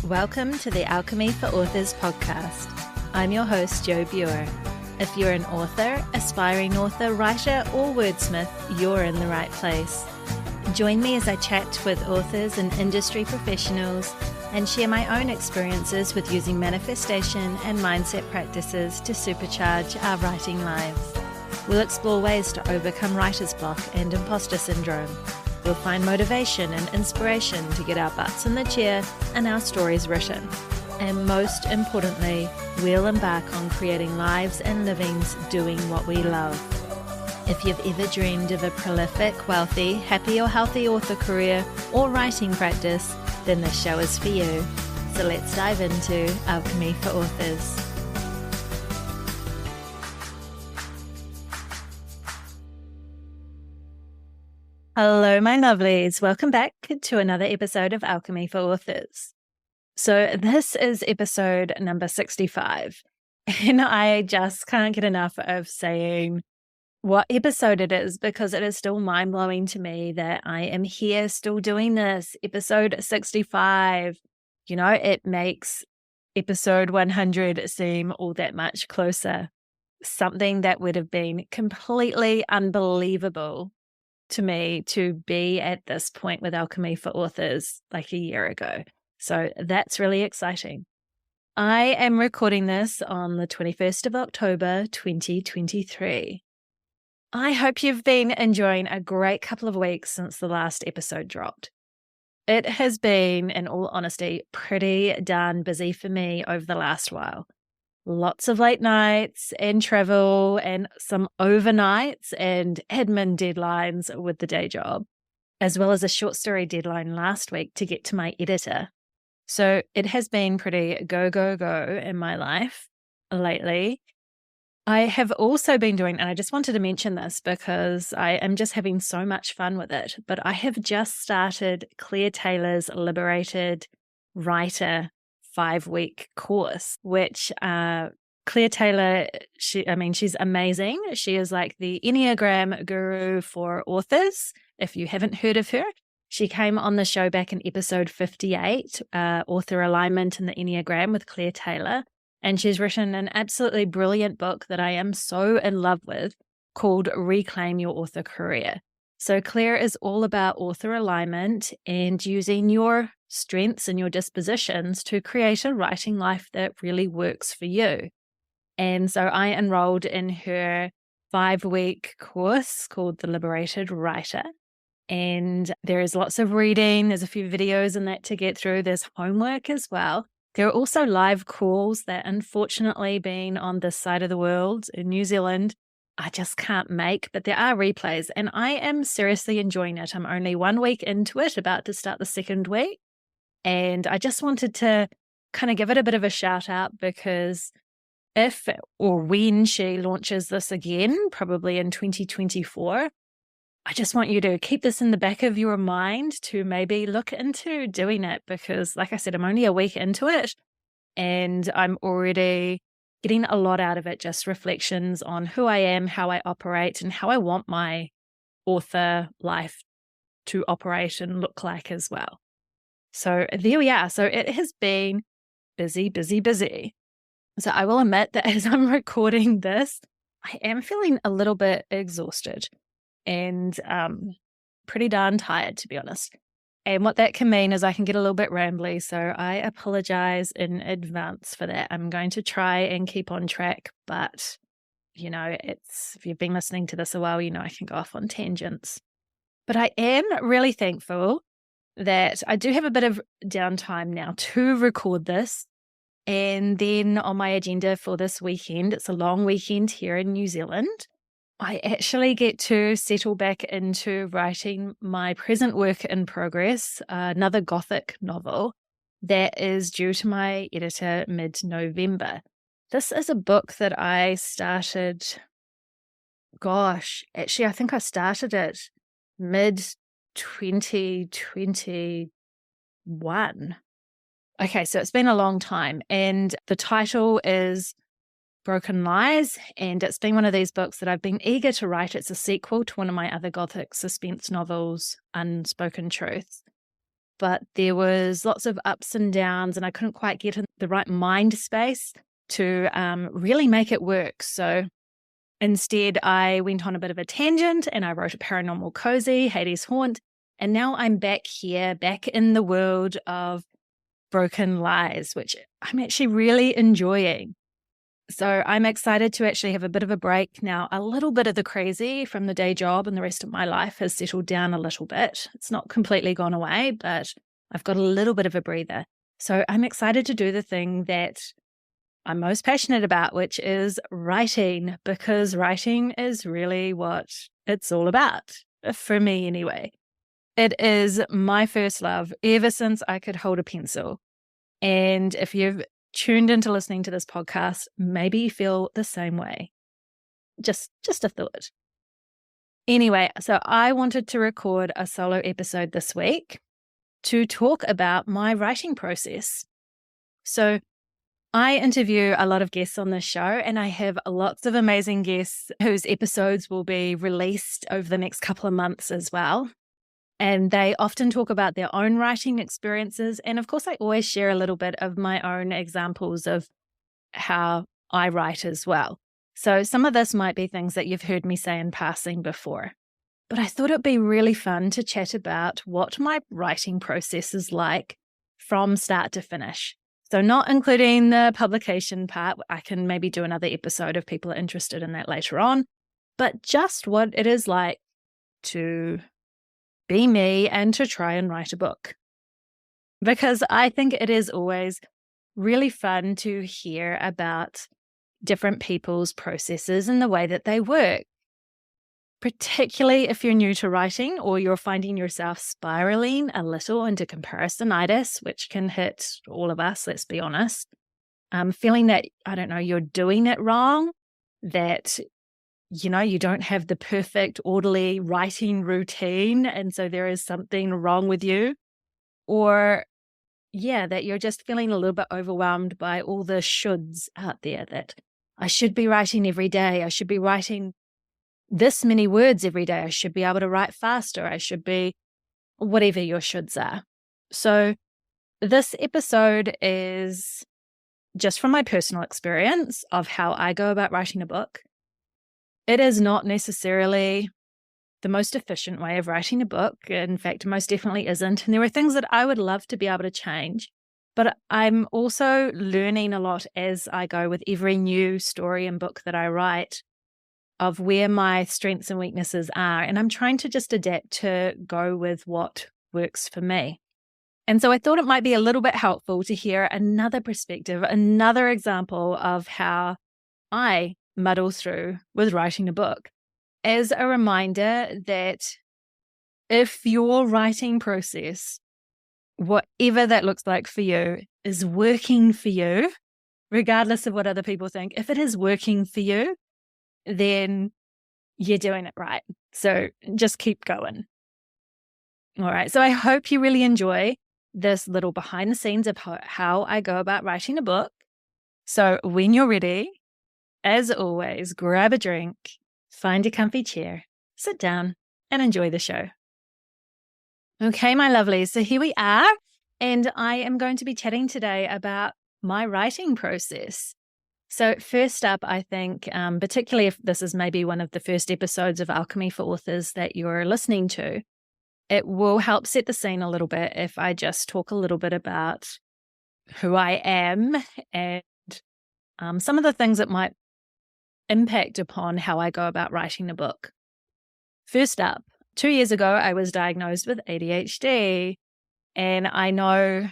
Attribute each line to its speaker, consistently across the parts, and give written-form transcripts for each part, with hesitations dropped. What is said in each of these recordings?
Speaker 1: Welcome to the Alchemy for Authors podcast. I'm your host, Jo Buer. If you're an author, aspiring author, writer, or wordsmith, you're in the right place. Join me as I chat with authors and industry professionals and share my own experiences with using manifestation and mindset practices to supercharge our writing lives. We'll explore ways to overcome writer's block and imposter syndrome. We'll find motivation and inspiration to get our butts in the chair and our stories written. And most importantly, we'll embark on creating lives and livings doing what we love. If you've ever dreamed of a prolific, wealthy, happy or healthy author career or writing practice, then this show is for you. So let's dive into Alchemy for Authors. Hello, my lovelies. Welcome back to another episode of Alchemy for Authors. So this is episode number 65, and I just can't get enough of saying what episode it is because it is still mind-blowing to me that I am here still doing this. Episode 65, it makes episode 100 seem all that much closer. Something that would have been completely unbelievable to me to be at this point with Alchemy for Authors like a year ago. So that's really exciting. I am recording this on the 21st of October, 2023. I hope you've been enjoying a great couple of weeks since the last episode dropped. It has been, in all honesty, pretty darn busy for me over the last while. Lots of late nights and travel and some overnights and admin deadlines with the day job, as well as a short story deadline last week to get to my editor. So it has been pretty go, go, go in my life lately. I have also been doing, and I just wanted to mention this because I am just having so much fun with it, but I have just started Claire Taylor's Liberated Writer 5-week course, which Claire Taylor, she's amazing. She is like the Enneagram guru for authors. If you haven't heard of her, she came on the show back in episode 58, Author Alignment in the Enneagram with Claire Taylor. And she's written an absolutely brilliant book that I am so in love with called Reclaim Your Author Career. So Claire is all about author alignment and using your strengths and your dispositions to create a writing life that really works for you. And so I enrolled in her 5-week course called The Liberated Writer. And there is lots of reading. There's a few videos in that to get through. There's homework as well. There are also live calls that, unfortunately, being on this side of the world in New Zealand, I just can't make, but there are replays and I am seriously enjoying it. I'm only 1 week into it, about to start the second week. And I just wanted to kind of give it a bit of a shout out because if or when she launches this again, probably in 2024, I just want you to keep this in the back of your mind to maybe look into doing it because, like I said, I'm only a week into it and I'm already getting a lot out of it, just reflections on who I am, how I operate, and how I want my author life to operate and look like as well. So there we are. So it has been busy, busy, busy. So I will admit that as I'm recording this, I am feeling a little bit exhausted and pretty darn tired, to be honest. And what that can mean is I can get a little bit rambly, so I apologize in advance for that. I'm going to try and keep on track, but, if you've been listening to this a while, I can go off on tangents. But I am really thankful that I do have a bit of downtime now to record this. And then on my agenda for this weekend, it's a long weekend here in New Zealand, I actually get to settle back into writing my present work in progress, another Gothic novel that is due to my editor mid-November. This is a book that I started, I think I started it mid-2021. Okay, so it's been a long time, and the title is Broken Lies, and it's been one of these books that I've been eager to write. It's a sequel to one of my other Gothic suspense novels, Unspoken Truths. but there was lots of ups and downs, and I couldn't quite get in the right mind space to really make it work. So instead, I went on a bit of a tangent and I wrote a paranormal cozy, Hades Haunt, and now I'm back here, back in the world of broken lies, which I'm actually really enjoying. So I'm excited to actually have a bit of a break now. A little bit of the crazy from the day job and the rest of my life has settled down a little bit. It's not completely gone away, but I've got a little bit of a breather. So I'm excited to do the thing that I'm most passionate about, which is writing, because writing is really what it's all about, for me anyway. It is my first love ever since I could hold a pencil. And if you've tuned into listening to this podcast, maybe you feel the same way. Just a thought. Anyway, so I wanted to record a solo episode this week to talk about my writing process. So I interview a lot of guests on this show, and I have lots of amazing guests whose episodes will be released over the next couple of months as well. And they often talk about their own writing experiences. And of course, I always share a little bit of my own examples of how I write as well. So some of this might be things that you've heard me say in passing before. But I thought it'd be really fun to chat about what my writing process is like from start to finish. So not including the publication part. I can maybe do another episode if people are interested in that later on. But just what it is like to be me and to try and write a book. Because I think it is always really fun to hear about different people's processes and the way that they work. Particularly if you're new to writing or you're finding yourself spiraling a little into comparisonitis, which can hit all of us, let's be honest. Feeling that, I don't know, you're doing it wrong, that you don't have the perfect, orderly writing routine, and so there is something wrong with you. Or, that you're just feeling a little bit overwhelmed by all the shoulds out there, that I should be writing every day. I should be writing this many words every day. I should be able to write faster. I should be whatever your shoulds are. So this episode is just from my personal experience of how I go about writing a book. It is not necessarily the most efficient way of writing a book. In fact, most definitely isn't. And there are things that I would love to be able to change. But I'm also learning a lot as I go with every new story and book that I write of where my strengths and weaknesses are. And I'm trying to just adapt to go with what works for me. And so I thought it might be a little bit helpful to hear another perspective, another example of how I muddle through with writing a book, as a reminder that if your writing process, whatever that looks like for you, is working for you, regardless of what other people think, if it is working for you, then you're doing it right. So just keep going. All right. So I hope you really enjoy this little behind the scenes of how I go about writing a book. So when you're ready, as always, grab a drink, find a comfy chair, sit down, and enjoy the show. Okay, my lovelies. So here we are. And I am going to be chatting today about my writing process. So first up, I think, particularly if this is maybe one of the first episodes of Alchemy for Authors that you're listening to, it will help set the scene a little bit if I just talk a little bit about who I am and some of the things that might impact upon how I go about writing a book. First up, 2 years ago, I was diagnosed with ADHD, and I know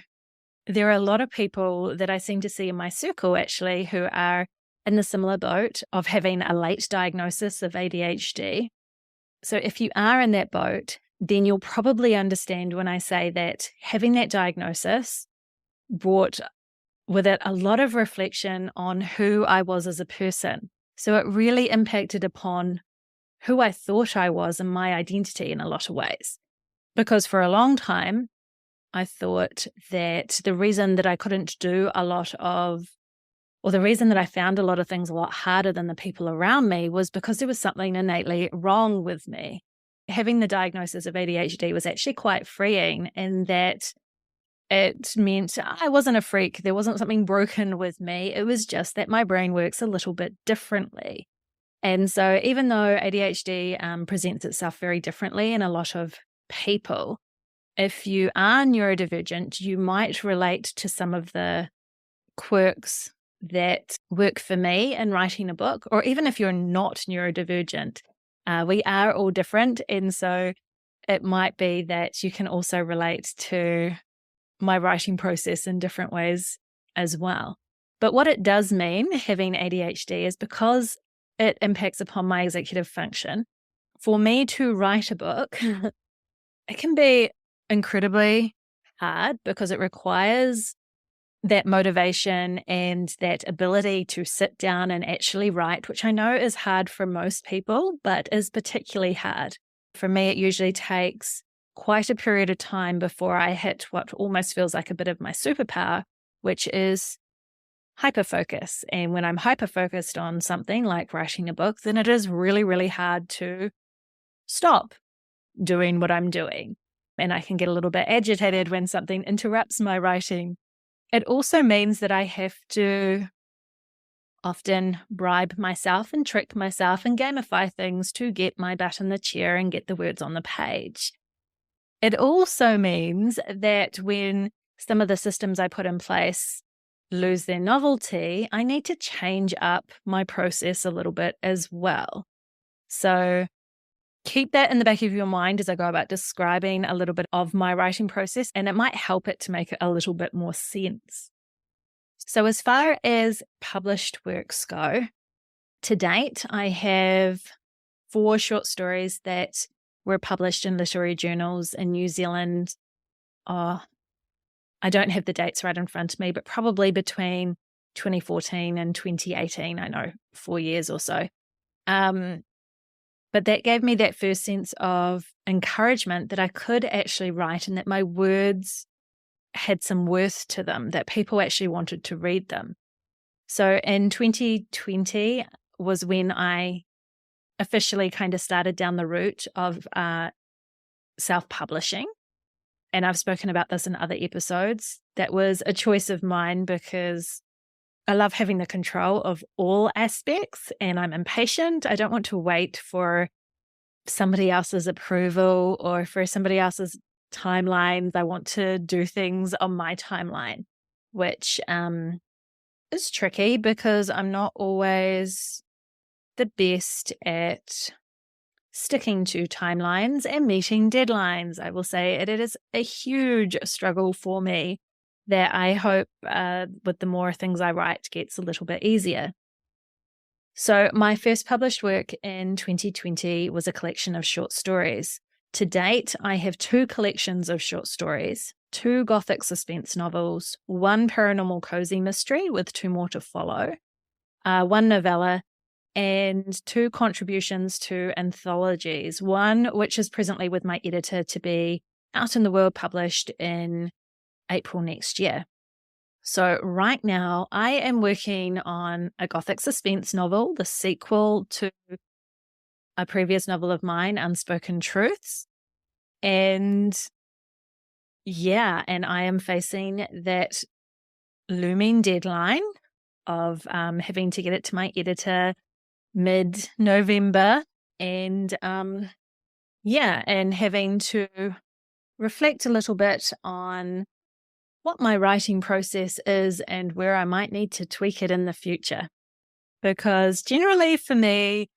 Speaker 1: there are a lot of people that I seem to see in my circle actually who are in the similar boat of having a late diagnosis of ADHD. So if you are in that boat, then you'll probably understand when I say that having that diagnosis brought with it a lot of reflection on who I was as a person. So it really impacted upon who I thought I was and my identity in a lot of ways. Because for a long time, I thought that the reason that I couldn't do a lot of, or the reason that I found a lot of things a lot harder than the people around me was because there was something innately wrong with me. Having the diagnosis of ADHD was actually quite freeing in that it meant I wasn't a freak. There wasn't something broken with me. It was just that my brain works a little bit differently. And so even though ADHD presents itself very differently in a lot of people, if you are neurodivergent, you might relate to some of the quirks that work for me in writing a book, or even if you're not neurodivergent, we are all different. And so it might be that you can also relate to my writing process in different ways as well. But what it does mean, having ADHD, is because it impacts upon my executive function, for me to write a book, it can be incredibly hard because it requires that motivation and that ability to sit down and actually write, which I know is hard for most people, but is particularly hard. For me, it usually takes quite a period of time before I hit what almost feels like a bit of my superpower, which is hyperfocus. And when I'm hyperfocused on something like writing a book, then it is really, really hard to stop doing what I'm doing. And I can get a little bit agitated when something interrupts my writing. It also means that I have to often bribe myself and trick myself and gamify things to get my butt in the chair and get the words on the page. It also means that when some of the systems I put in place lose their novelty, I need to change up my process a little bit as well. So keep that in the back of your mind as I go about describing a little bit of my writing process, and it might help it to make it a little bit more sense. So as far as published works go, to date, I have 4 short stories that were published in literary journals in New Zealand. I don't have the dates right in front of me, but probably between 2014 and 2018, I know, 4 years or so. But that gave me that first sense of encouragement that I could actually write and that my words had some worth to them, that people actually wanted to read them. So in 2020 was when I officially kind of started down the route of self-publishing. And I've spoken about this in other episodes. That was a choice of mine because I love having the control of all aspects and I'm impatient. I don't want to wait for somebody else's approval or for somebody else's timelines. I want to do things on my timeline, which is tricky because I'm not always the best at sticking to timelines and meeting deadlines. I will say it is a huge struggle for me that I hope with the more things I write gets a little bit easier. So my first published work in 2020 was a collection of short stories. To date, I have 2 collections of short stories, 2 gothic suspense novels, 1 paranormal cozy mystery with 2 more to follow, 1 novella, and 2 contributions to anthologies, one which is presently with my editor to be out in the world published in April next year. So right now I am working on a gothic suspense novel, the sequel to a previous novel of mine, Unspoken Truths. And I am facing that looming deadline of having to get it to my editor mid-November and having to reflect a little bit on what my writing process is and where I might need to tweak it in the future. Because generally for me,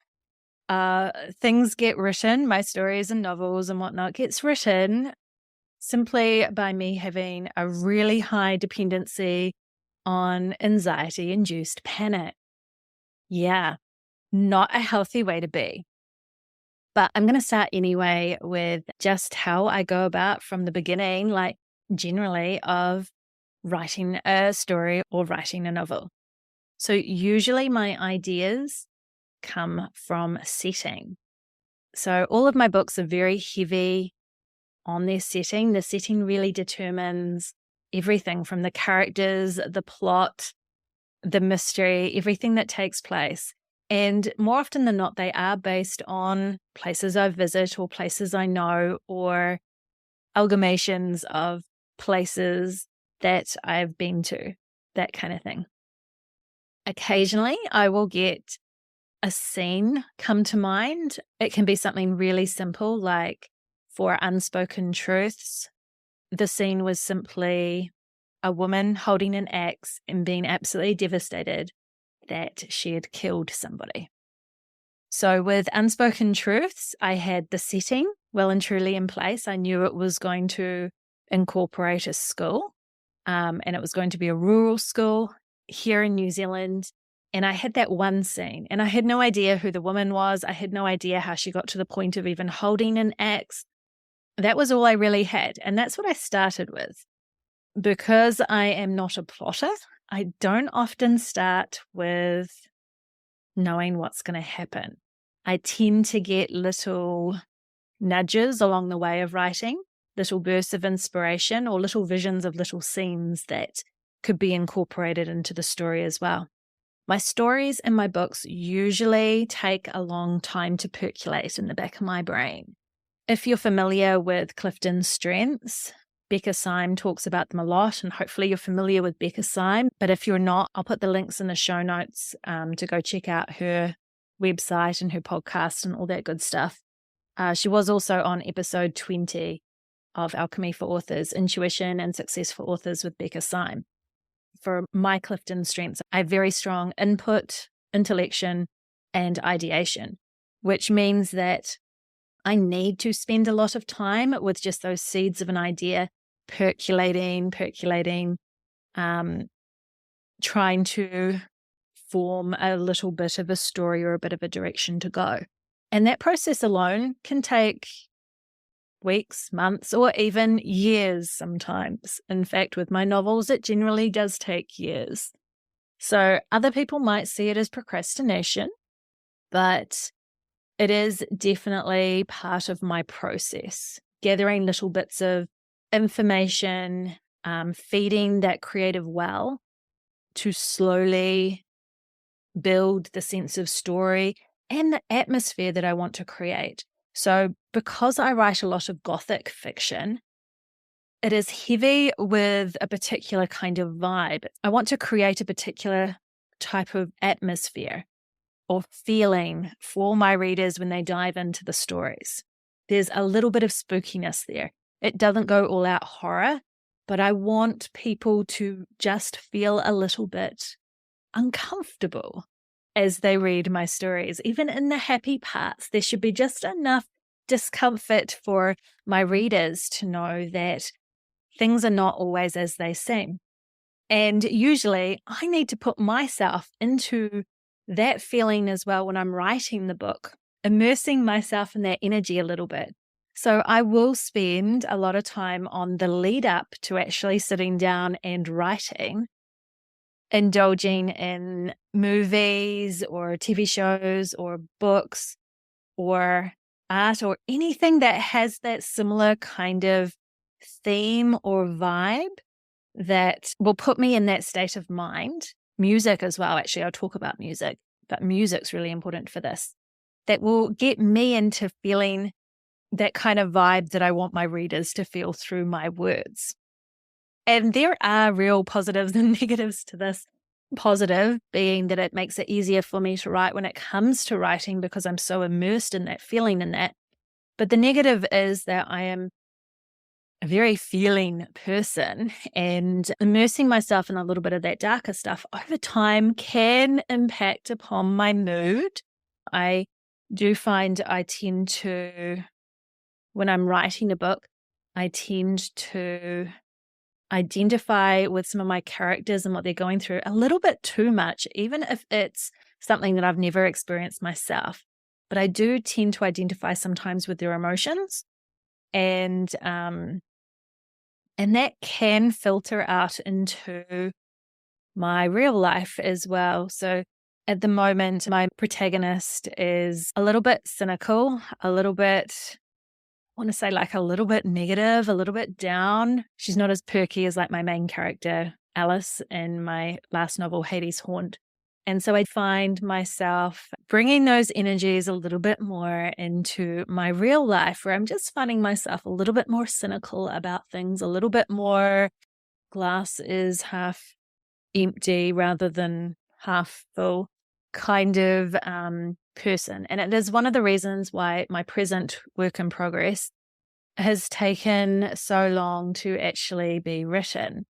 Speaker 1: things get written, my stories and novels and whatnot gets written simply by me having a really high dependency on anxiety-induced panic. Yeah, not a healthy way to be. But I'm going to start anyway with just how I go about from the beginning, like generally, of writing a story or writing a novel. So usually my ideas come from setting. So all of my books are very heavy on their setting. The setting really determines everything from the characters, the plot, the mystery, everything that takes place. And more often than not, they are based on places I visit or places I know or amalgamations of places that I've been to, that kind of thing. Occasionally, I will get a scene come to mind. It can be something really simple, like for Unspoken Truths, the scene was simply a woman holding an axe and being absolutely devastated that she had killed somebody. So with Unspoken Truths, I had the setting well and truly in place. I knew it was going to incorporate a school, and it was going to be a rural school here in New Zealand. And I had that one scene, and I had no idea who the woman was. I had no idea how she got to the point of even holding an axe. That was all I really had. And that's what I started with. Because I am not a plotter, I don't often start with knowing what's going to happen. I tend to get little nudges along the way of writing, little bursts of inspiration or little visions of little scenes that could be incorporated into the story as well. My stories and my books usually take a long time to percolate in the back of my brain. If you're familiar with Clifton's Strengths, Becca Syme talks about them a lot, and hopefully you're familiar with Becca Syme. But if you're not, I'll put the links in the show notes to go check out her website and her podcast and all that good stuff. She was also on episode 20 of Alchemy for Authors, Intuition and Success for Authors with Becca Syme. For my Clifton strengths, I have very strong input, intellection, and ideation, which means that I need to spend a lot of time with just those seeds of an idea percolating, trying to form a little bit of a story or a bit of a direction to go. And that process alone can take weeks, months, or even years sometimes. In fact, with my novels, it generally does take years. So other people might see it as procrastination, but it is definitely part of my process, gathering little bits of information, feeding that creative well to slowly build the sense of story and the atmosphere that I want to create. So because I write a lot of Gothic fiction, it is heavy with a particular kind of vibe. I want to create a particular type of atmosphere or feeling for my readers when they dive into the stories. There's a little bit of spookiness there. It doesn't go all out horror, but I want people to just feel a little bit uncomfortable as they read my stories. Even in the happy parts, there should be just enough discomfort for my readers to know that things are not always as they seem. And usually I need to put myself into that feeling as well when I'm writing the book, immersing myself in that energy a little bit. So I will spend a lot of time on the lead up to actually sitting down and writing, indulging in movies or TV shows or books or art or anything that has that similar kind of theme or vibe that will put me in that state of mind. Music as well. Actually, I'll talk about music, but music's really important for this. That will get me into feeling that kind of vibe that I want my readers to feel through my words. And there are real positives and negatives to this. Positive being that it makes it easier for me to write when it comes to writing because I'm so immersed in that feeling in that. But the negative is that I am a very feeling person, and immersing myself in a little bit of that darker stuff over time can impact upon my mood. I do find I tend to, when I'm writing a book, I tend to identify with some of my characters and what they're going through a little bit too much, even if it's something that I've never experienced myself. But I do tend to identify sometimes with their emotions, and that can filter out into my real life as well. So at the moment, my protagonist is a little bit cynical, a little bit, I want to say like a little bit negative, a little bit down. She's not as perky as like my main character, Alice, in my last novel, Hades Haunt. And so I find myself bringing those energies a little bit more into my real life, where I'm just finding myself a little bit more cynical about things, a little bit more glass is half empty rather than half full kind of person. And it is one of the reasons why my present work in progress has taken so long to actually be written.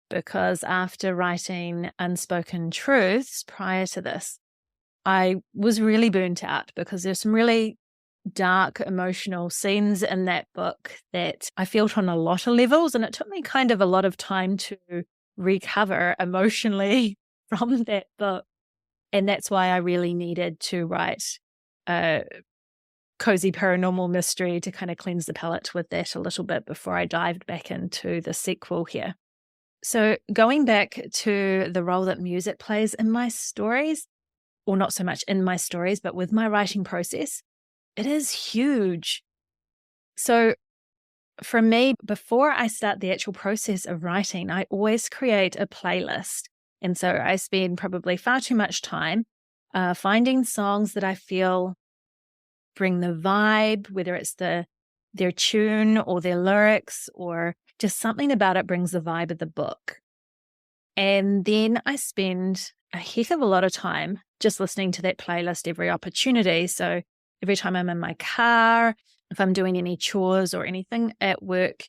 Speaker 1: Because after writing Unspoken Truths prior to this, I was really burnt out because there's some really dark emotional scenes in that book that I felt on a lot of levels. And it took me kind of a lot of time to recover emotionally from that book. And that's why I really needed to write a cozy paranormal mystery to kind of cleanse the palate with that a little bit before I dived back into the sequel here. So going back to the role that music plays in my stories, or not so much in my stories, but with my writing process, it is huge. So for me, before I start the actual process of writing, I always create a playlist. And so I spend probably far too much time finding songs that I feel bring the vibe, whether it's their tune or their lyrics, or just something about it brings the vibe of the book. And then I spend a heck of a lot of time just listening to that playlist every opportunity. So every time I'm in my car, if I'm doing any chores or anything at work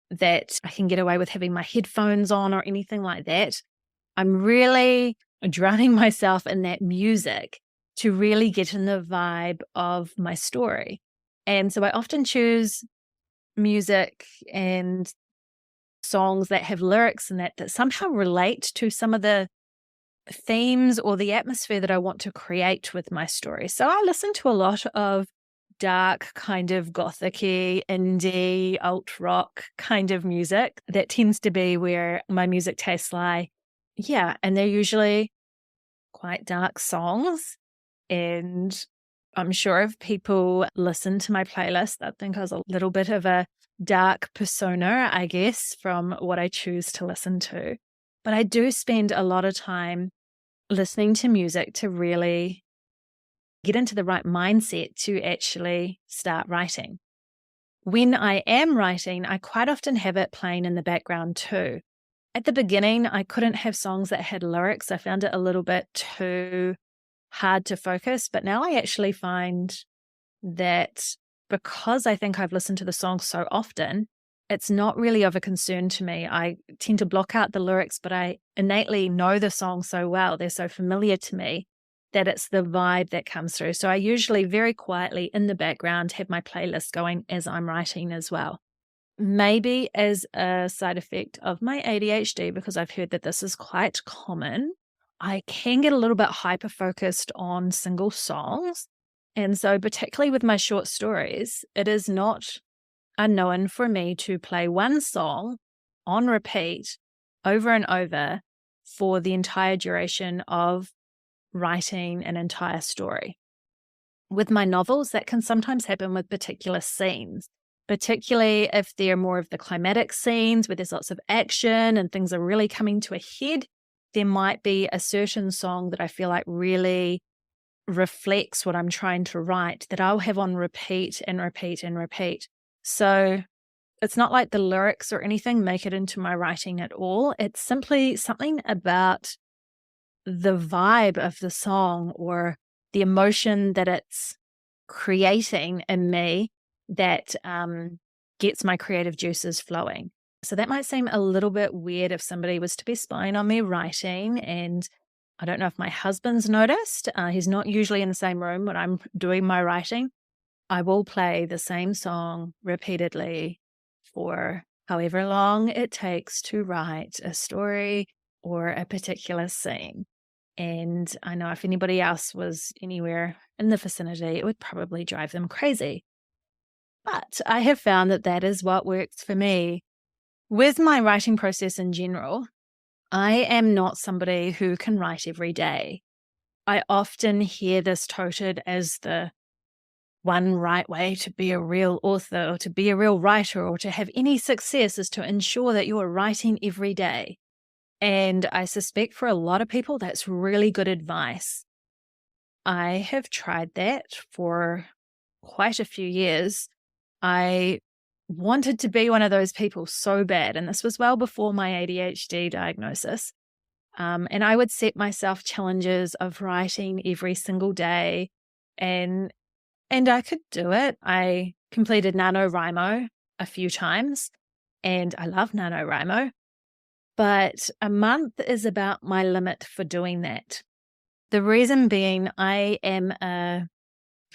Speaker 1: that I can get away with having my headphones on or anything like that, I'm really drowning myself in that music to really get in the vibe of my story. And so I often choose music and songs that have lyrics and that somehow relate to some of the themes or the atmosphere that I want to create with my story. So I listen to a lot of dark, kind of gothic-y, indie, alt rock kind of music. That tends to be where my music tastes lie. Yeah, and they're usually quite dark songs. And I'm sure if people listen to my playlist, they'll think I was a little bit of a dark persona, I guess, from what I choose to listen to. But I do spend a lot of time listening to music to really get into the right mindset to actually start writing. When I am writing, I quite often have it playing in the background too. At the beginning, I couldn't have songs that had lyrics. I found it a little bit too hard to focus, but now I actually find that because I think I've listened to the song so often, it's not really of a concern to me. I tend to block out the lyrics, but I innately know the song so well. They're so familiar to me that it's the vibe that comes through. So I usually very quietly in the background have my playlist going as I'm writing as well. Maybe as a side effect of my ADHD, because I've heard that this is quite common, I can get a little bit hyper focused on single songs. And so particularly with my short stories, it is not unknown for me to play one song on repeat over and over for the entire duration of writing an entire story. With my novels, that can sometimes happen with particular scenes, particularly if they're more of the climatic scenes where there's lots of action and things are really coming to a head. There might be a certain song that I feel like really reflects what I'm trying to write that I'll have on repeat and repeat and repeat. So it's not like the lyrics or anything make it into my writing at all. It's simply something about the vibe of the song or the emotion that it's creating in me that gets my creative juices flowing. So that might seem a little bit weird if somebody was to be spying on me writing. And I don't know if my husband's noticed. He's not usually in the same room when I'm doing my writing. I will play the same song repeatedly for however long it takes to write a story or a particular scene. And I know if anybody else was anywhere in the vicinity, it would probably drive them crazy. But I have found that that is what works for me. With my writing process in general, I am not somebody who can write every day. I often hear this touted as the one right way to be a real author or to be a real writer or to have any success is to ensure that you are writing every day. And I suspect for a lot of people, that's really good advice. I have tried that for quite a few years. I wanted to be one of those people so bad, and this was well before my ADHD diagnosis. And I would set myself challenges of writing every single day, and I could do it. I completed NaNoWriMo a few times, and I love NaNoWriMo, but a month is about my limit for doing that. The reason being, I am a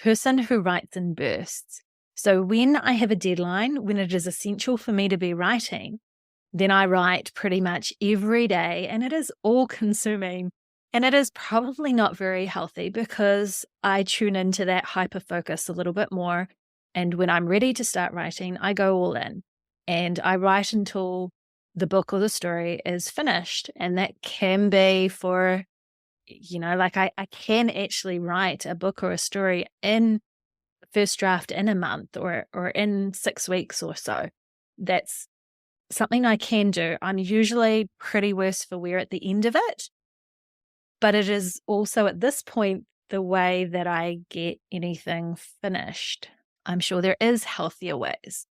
Speaker 1: person who writes in bursts. So when I have a deadline, when it is essential for me to be writing, then I write pretty much every day, and it is all consuming. And it is probably not very healthy because I tune into that hyper focus a little bit more. And when I'm ready to start writing, I go all in and I write until the book or the story is finished. And that can be for, like I can actually write a book or a story in first draft in a month or in 6 weeks or so. That's something I can do. I'm usually pretty worse for wear at the end of it, but it is also at this point the way that I get anything finished. I'm sure there is healthier ways,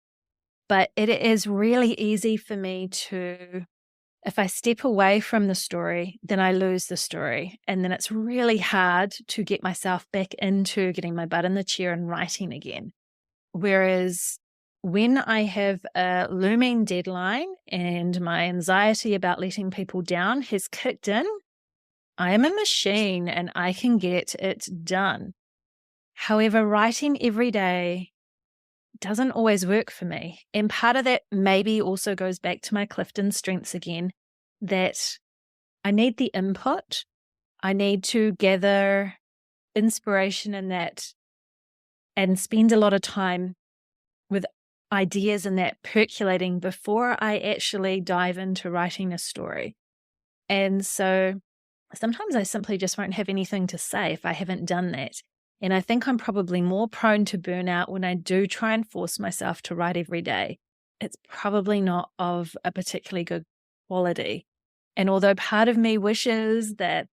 Speaker 1: but it is really easy for me to, if I step away from the story, then I lose the story. And then it's really hard to get myself back into getting my butt in the chair and writing again. Whereas when I have a looming deadline and my anxiety about letting people down has kicked in, I am a machine and I can get it done. However, writing every day doesn't always work for me. And part of that maybe also goes back to my Clifton strengths again, that I need the input. I need to gather inspiration in that and spend a lot of time with ideas and that percolating before I actually dive into writing a story. And so sometimes I simply just won't have anything to say if I haven't done that. And I think I'm probably more prone to burnout when I do try and force myself to write every day. It's probably not of a particularly good quality. And although part of me wishes that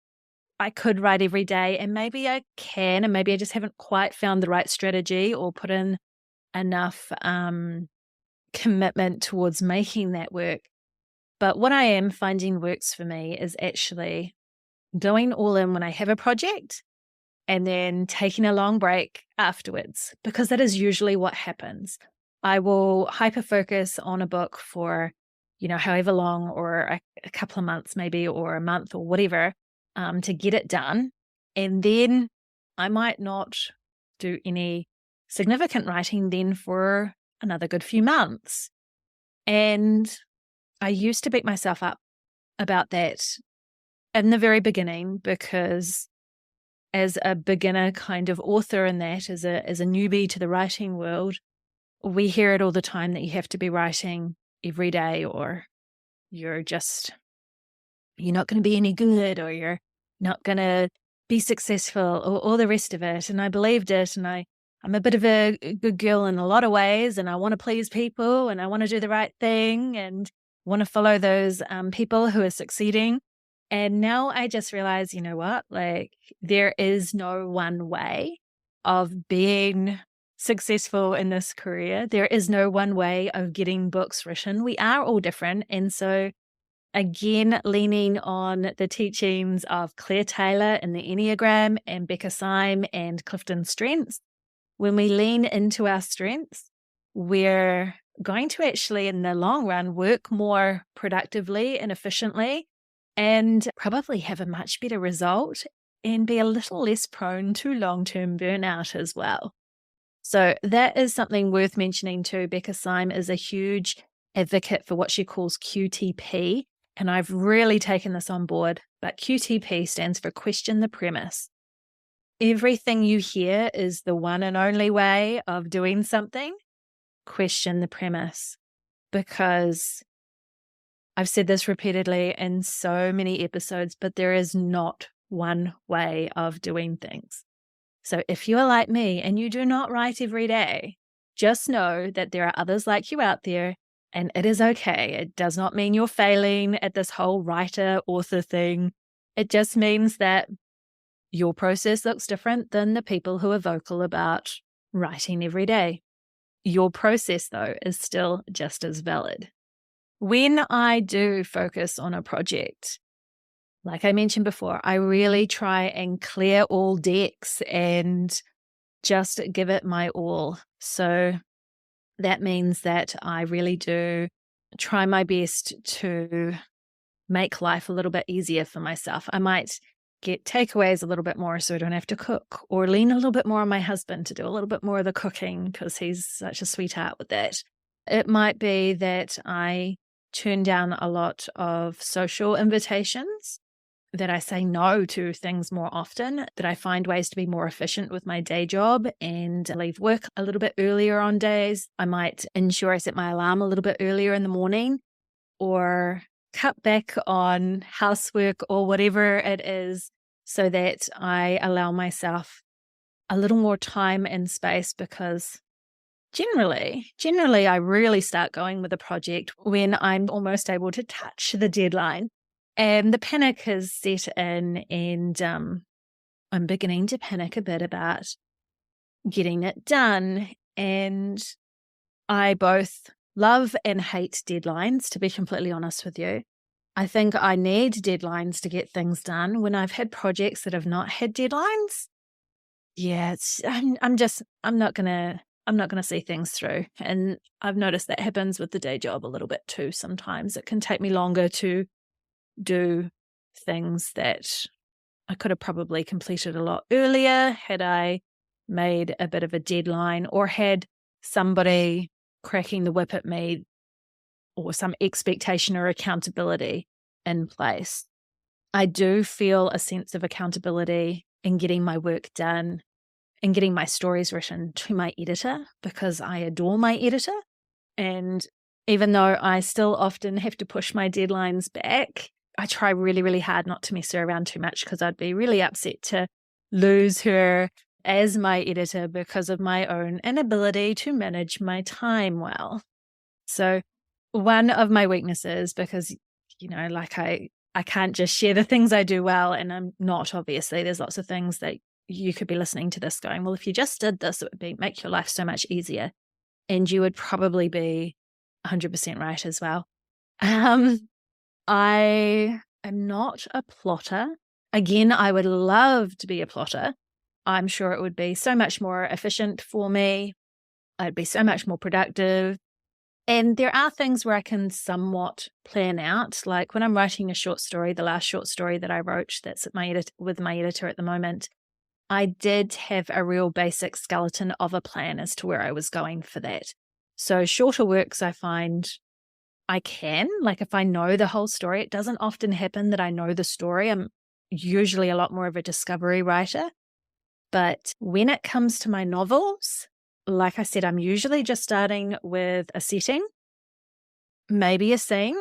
Speaker 1: I could write every day, and maybe I can, and maybe I just haven't quite found the right strategy or put in enough commitment towards making that work. But what I am finding works for me is actually going all in when I have a project and then taking a long break afterwards, because that is usually what happens. I will hyper focus on a book for, however long, or a couple of months maybe, or a month or whatever, to get it done. And then I might not do any significant writing then for another good few months. And I used to beat myself up about that in the very beginning, because as a beginner kind of author in that, as a newbie to the writing world, we hear it all the time that you have to be writing every day, or you're not going to be any good, or you're not going to be successful, or all the rest of it. And I believed it, and I'm a bit of a good girl in a lot of ways, and I want to please people, and I want to do the right thing, and want to follow those people who are succeeding. And now I just realize, you know what, there is no one way of being successful in this career. There is no one way of getting books written. We are all different. And so again, leaning on the teachings of Claire Taylor in the Enneagram and Becca Syme and Clifton Strengths, when we lean into our strengths, we're going to actually, in the long run, work more productively and efficiently, and probably have a much better result and be a little less prone to long-term burnout as well. So that is something worth mentioning too. Becca Syme is a huge advocate for what she calls QTP, and I've really taken this on board. But QTP stands for question the premise. Everything you hear is the one and only way of doing something. Question the premise, because I've said this repeatedly in so many episodes, but there is not one way of doing things. So if you are like me and you do not write every day, just know that there are others like you out there, and it is okay. It does not mean you're failing at this whole writer-author thing. It just means that Your process looks different than the people who are vocal about writing every day. Your process, though, is still just as valid. When I do focus on a project, like I mentioned before, I really try and clear all decks and just give it my all. So that means that I really do try my best to make life a little bit easier for myself. I might get takeaways a little bit more so I don't have to cook, or lean a little bit more on my husband to do a little bit more of the cooking because he's such a sweetheart with that. It might be that I turn down a lot of social invitations, that I say no to things more often, that I find ways to be more efficient with my day job and leave work a little bit earlier on days. I might ensure I set my alarm a little bit earlier in the morning, or cut back on housework or whatever it is so that I allow myself a little more time and space, because generally I really start going with a project when I'm almost able to touch the deadline and the panic has set in, and I'm beginning to panic a bit about getting it done. And I both love and hate deadlines, to be completely honest with you. I think I need deadlines to get things done. When I've had projects that have not had deadlines, yeah, I'm not gonna see things through. And I've noticed that happens with the day job a little bit too. Sometimes it can take me longer to do things that I could have probably completed a lot earlier had I made a bit of a deadline, or had somebody cracking the whip at me, or some expectation or accountability in place. I do feel a sense of accountability in getting my work done and getting my stories written to my editor, because I adore my editor. And even though I still often have to push my deadlines back, I try really, really hard not to mess her around too much, because I'd be really upset to lose her as my editor because of my own inability to manage my time well. So one of my weaknesses, because, like I can't just share the things I do well, and I'm not, obviously. There's lots of things that you could be listening to this going, well, if you just did this, it would make your life so much easier. And you would probably be 100% right as well. I am not a plotter. Again, I would love to be a plotter. I'm sure it would be so much more efficient for me. I'd be so much more productive. And there are things where I can somewhat plan out. Like when I'm writing a short story, the last short story that I wrote that's at with my editor at the moment, I did have a real basic skeleton of a plan as to where I was going for that. So shorter works, I find I can, like if I know the whole story, it doesn't often happen that I know the story. I'm usually a lot more of a discovery writer. But when it comes to my novels, like I said, I'm usually just starting with a setting, maybe a scene.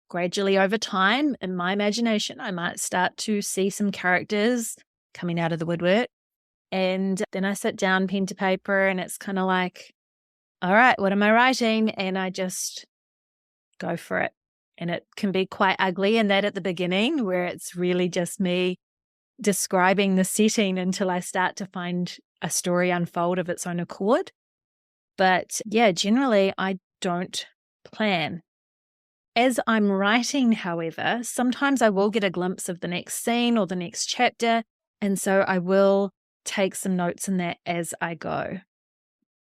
Speaker 1: Gradually over time, in my imagination, I might start to see some characters coming out of the woodwork. And then I sit down, pen to paper, and it's kind of like, all right, what am I writing? And I just go for it. And it can be quite ugly in that at the beginning, where it's really just me describing the setting until I start to find a story unfold of its own accord. But yeah, generally I don't plan. As I'm writing, however, sometimes I will get a glimpse of the next scene or the next chapter, and so I will take some notes in that as I go.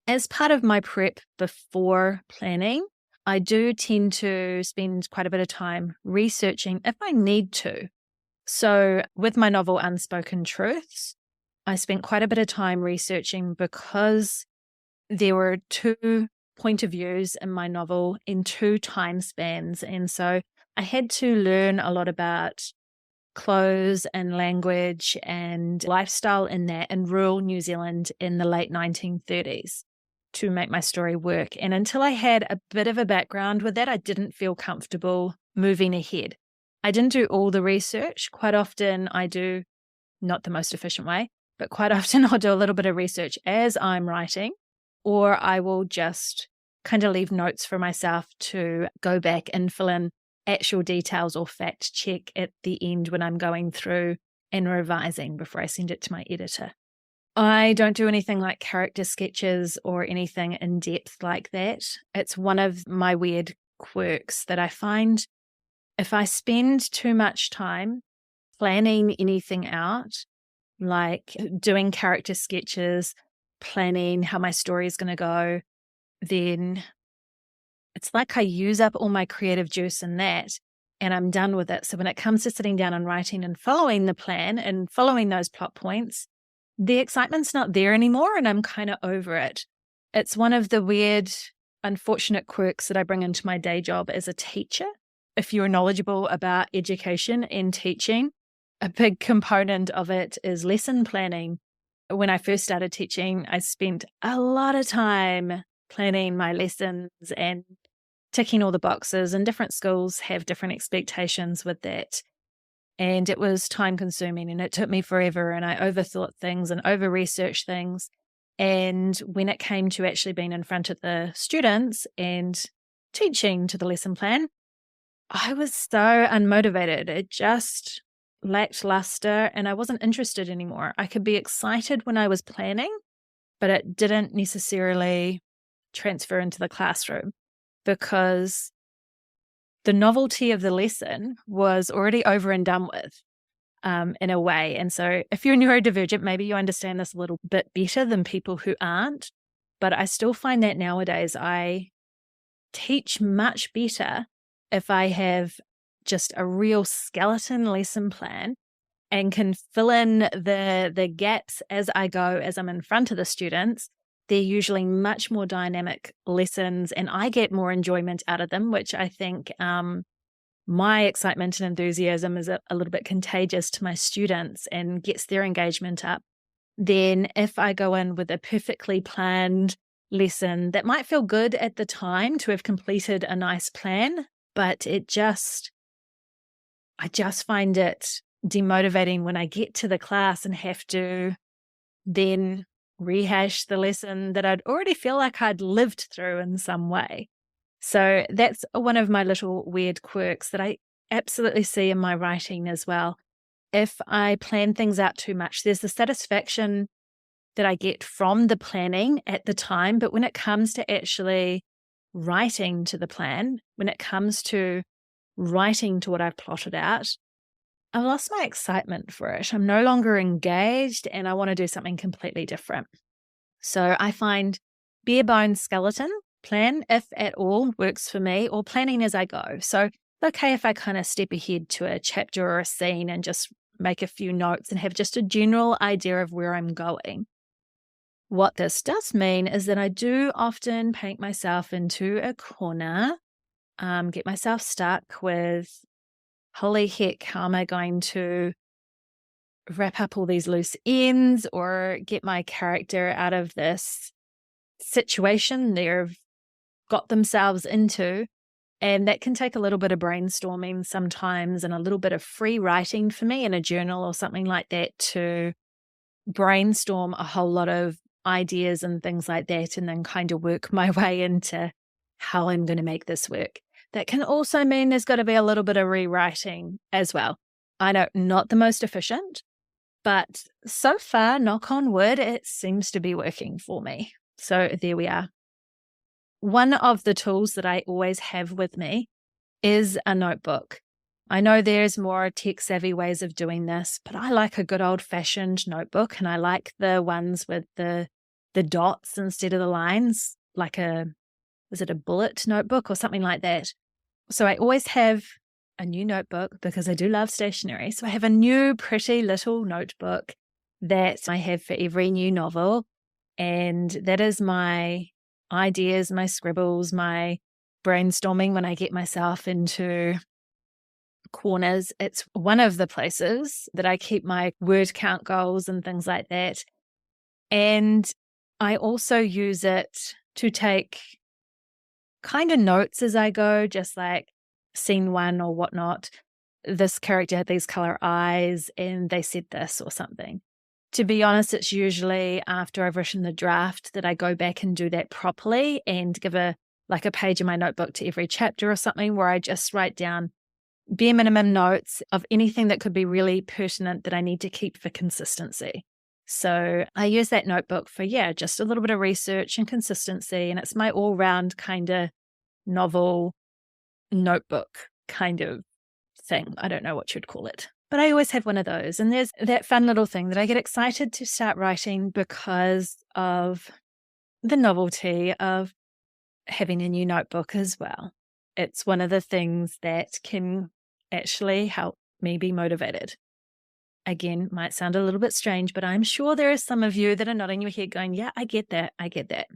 Speaker 1: As part of my prep before planning, I do tend to spend quite a bit of time researching if I need to. So with my novel Unspoken Truths, I spent quite a bit of time researching because there were two point of views in my novel in two time spans. And so I had to learn a lot about clothes and language and lifestyle in rural New Zealand in the late 1930s to make my story work. And until I had a bit of a background with that, I didn't feel comfortable moving ahead. I didn't do all the research. Quite often I do, not the most efficient way, but quite often I'll do a little bit of research as I'm writing, or I will just kind of leave notes for myself to go back and fill in actual details or fact check at the end when I'm going through and revising before I send it to my editor. I don't do anything like character sketches or anything in depth like that. It's one of my weird quirks that I find if I spend too much time planning anything out, like doing character sketches, planning how my story is going to go, then it's like I use up all my creative juice in that and I'm done with it. So when it comes to sitting down and writing and following the plan and following those plot points, the excitement's not there anymore and I'm kind of over it. It's one of the weird, unfortunate quirks that I bring into my day job as a teacher. If you're knowledgeable about education and teaching, a big component of it is lesson planning. When I first started teaching, I spent a lot of time planning my lessons and ticking all the boxes, and different schools have different expectations with that. And it was time consuming and it took me forever and I overthought things and over-researched things. And when it came to actually being in front of the students and teaching to the lesson plan, I was so unmotivated. It just lacked luster and I wasn't interested anymore. I could be excited when I was planning, but it didn't necessarily transfer into the classroom because the novelty of the lesson was already over and done with in a way. And so if you're neurodivergent, maybe you understand this a little bit better than people who aren't. But I still find that nowadays I teach much better if I have just a real skeleton lesson plan and can fill in the gaps as I go, as I'm in front of the students. They're usually much more dynamic lessons and I get more enjoyment out of them, which I think my excitement and enthusiasm is a little bit contagious to my students and gets their engagement up. Then if I go in with a perfectly planned lesson that might feel good at the time to have completed a nice plan, but I just find it demotivating when I get to the class and have to then rehash the lesson that I'd already feel like I'd lived through in some way. So that's one of my little weird quirks that I absolutely see in my writing as well. If I plan things out too much, there's the satisfaction that I get from the planning at the time, but when it comes to actually writing to the plan, when it comes to writing to what I've plotted out, I've lost my excitement for it. I'm no longer engaged and I want to do something completely different. So I find bare bones skeleton plan, if at all, works for me, or planning as I go. So it's okay if I kind of step ahead to a chapter or a scene and just make a few notes and have just a general idea of where I'm going. What this does mean is that I do often paint myself into a corner, get myself stuck with, holy heck, how am I going to wrap up all these loose ends or get my character out of this situation they've got themselves into? And that can take a little bit of brainstorming sometimes and a little bit of free writing for me in a journal or something like that to brainstorm a whole lot of ideas and things like that and then kind of work my way into how I'm going to make this work. That can also mean there's got to be a little bit of rewriting as well. I know, not the most efficient, but so far, knock on wood, it seems to be working for me. So there we are. One of the tools that I always have with me is a notebook. I know there's more tech-savvy ways of doing this, but I like a good old-fashioned notebook, and I like the ones with the dots instead of the lines, like is it a bullet notebook or something like that? So I always have a new notebook because I do love stationery. So I have a new pretty little notebook that I have for every new novel. And that is my ideas, my scribbles, my brainstorming when I get myself into corners. It's one of the places that I keep my word count goals and things like that. And I also use it to take kind of notes as I go, just like scene one or whatnot. This character had these color eyes and they said this or something. To be honest, it's usually after I've written the draft that I go back and do that properly and give a page in my notebook to every chapter or something where I just write down bare minimum notes of anything that could be really pertinent that I need to keep for consistency. So I use that notebook for, just a little bit of research and consistency. And it's my all-round kind of novel notebook kind of thing. I don't know what you'd call it. But I always have one of those. And there's that fun little thing that I get excited to start writing because of the novelty of having a new notebook as well. It's one of the things that can actually help me be motivated. Again, might sound a little bit strange, but I'm sure there are some of you that are nodding your head going, yeah, I get that. I get that.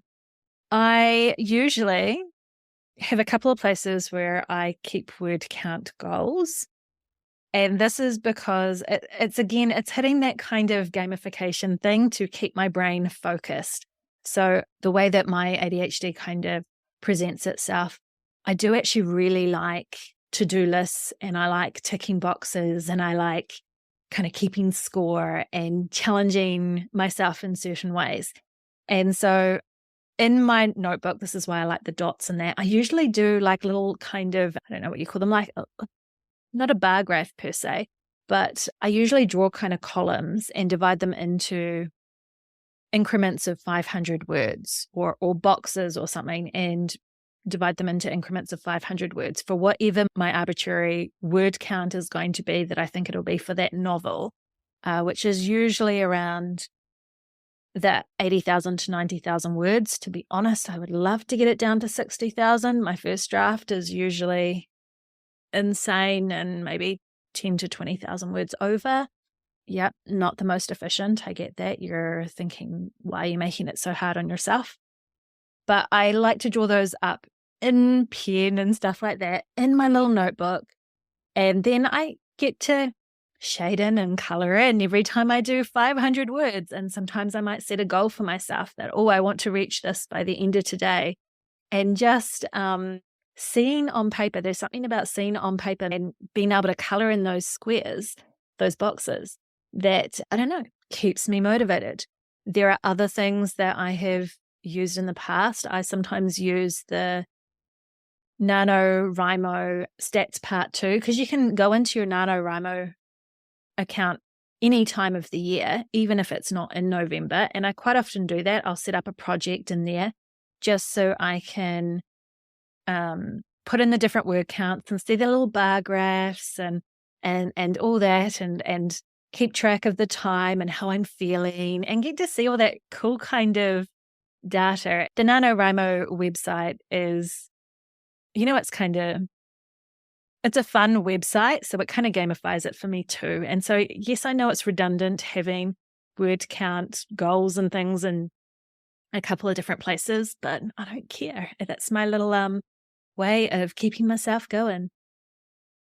Speaker 1: I usually have a couple of places where I keep word count goals. And this is because it's hitting that kind of gamification thing to keep my brain focused. So the way that my ADHD kind of presents itself, I do actually really like to-do lists, and I like ticking boxes, and I like kind of keeping score and challenging myself in certain ways. And so in my notebook, this is why I like the dots in that, I usually do like little kind of, I don't know what you call them, like not a bar graph per se, but I usually draw kind of columns and divide them into increments of 500 words or boxes or something, and divide them into increments of 500 words for whatever my arbitrary word count is going to be that I think it'll be for that novel, which is usually around that 80,000 to 90,000 words. To be honest, I would love to get it down to 60,000. My first draft is usually insane and maybe 10 to 20,000 words over. Yep, not the most efficient. I get that. You're thinking, why are you making it so hard on yourself? But I like to draw those up in pen and stuff like that in my little notebook. And then I get to shade in and color in every time I do 500 words. And sometimes I might set a goal for myself that, I want to reach this by the end of today. And just seeing on paper, there's something about seeing on paper and being able to color in those squares, those boxes, that, I don't know, keeps me motivated. There are other things that I have used in the past. I sometimes use the NaNoWriMo Stats Part 2, because you can go into your NaNoWriMo account any time of the year, even if it's not in November. And I quite often do that. I'll set up a project in there just so I can put in the different word counts and see the little bar graphs and all that, and keep track of the time and how I'm feeling, and get to see all that cool kind of data. The NaNoWriMo website is, it's a fun website, so it kind of gamifies it for me too. And so, yes, I know it's redundant having word count goals and things in a couple of different places, but I don't care. That's my little way of keeping myself going.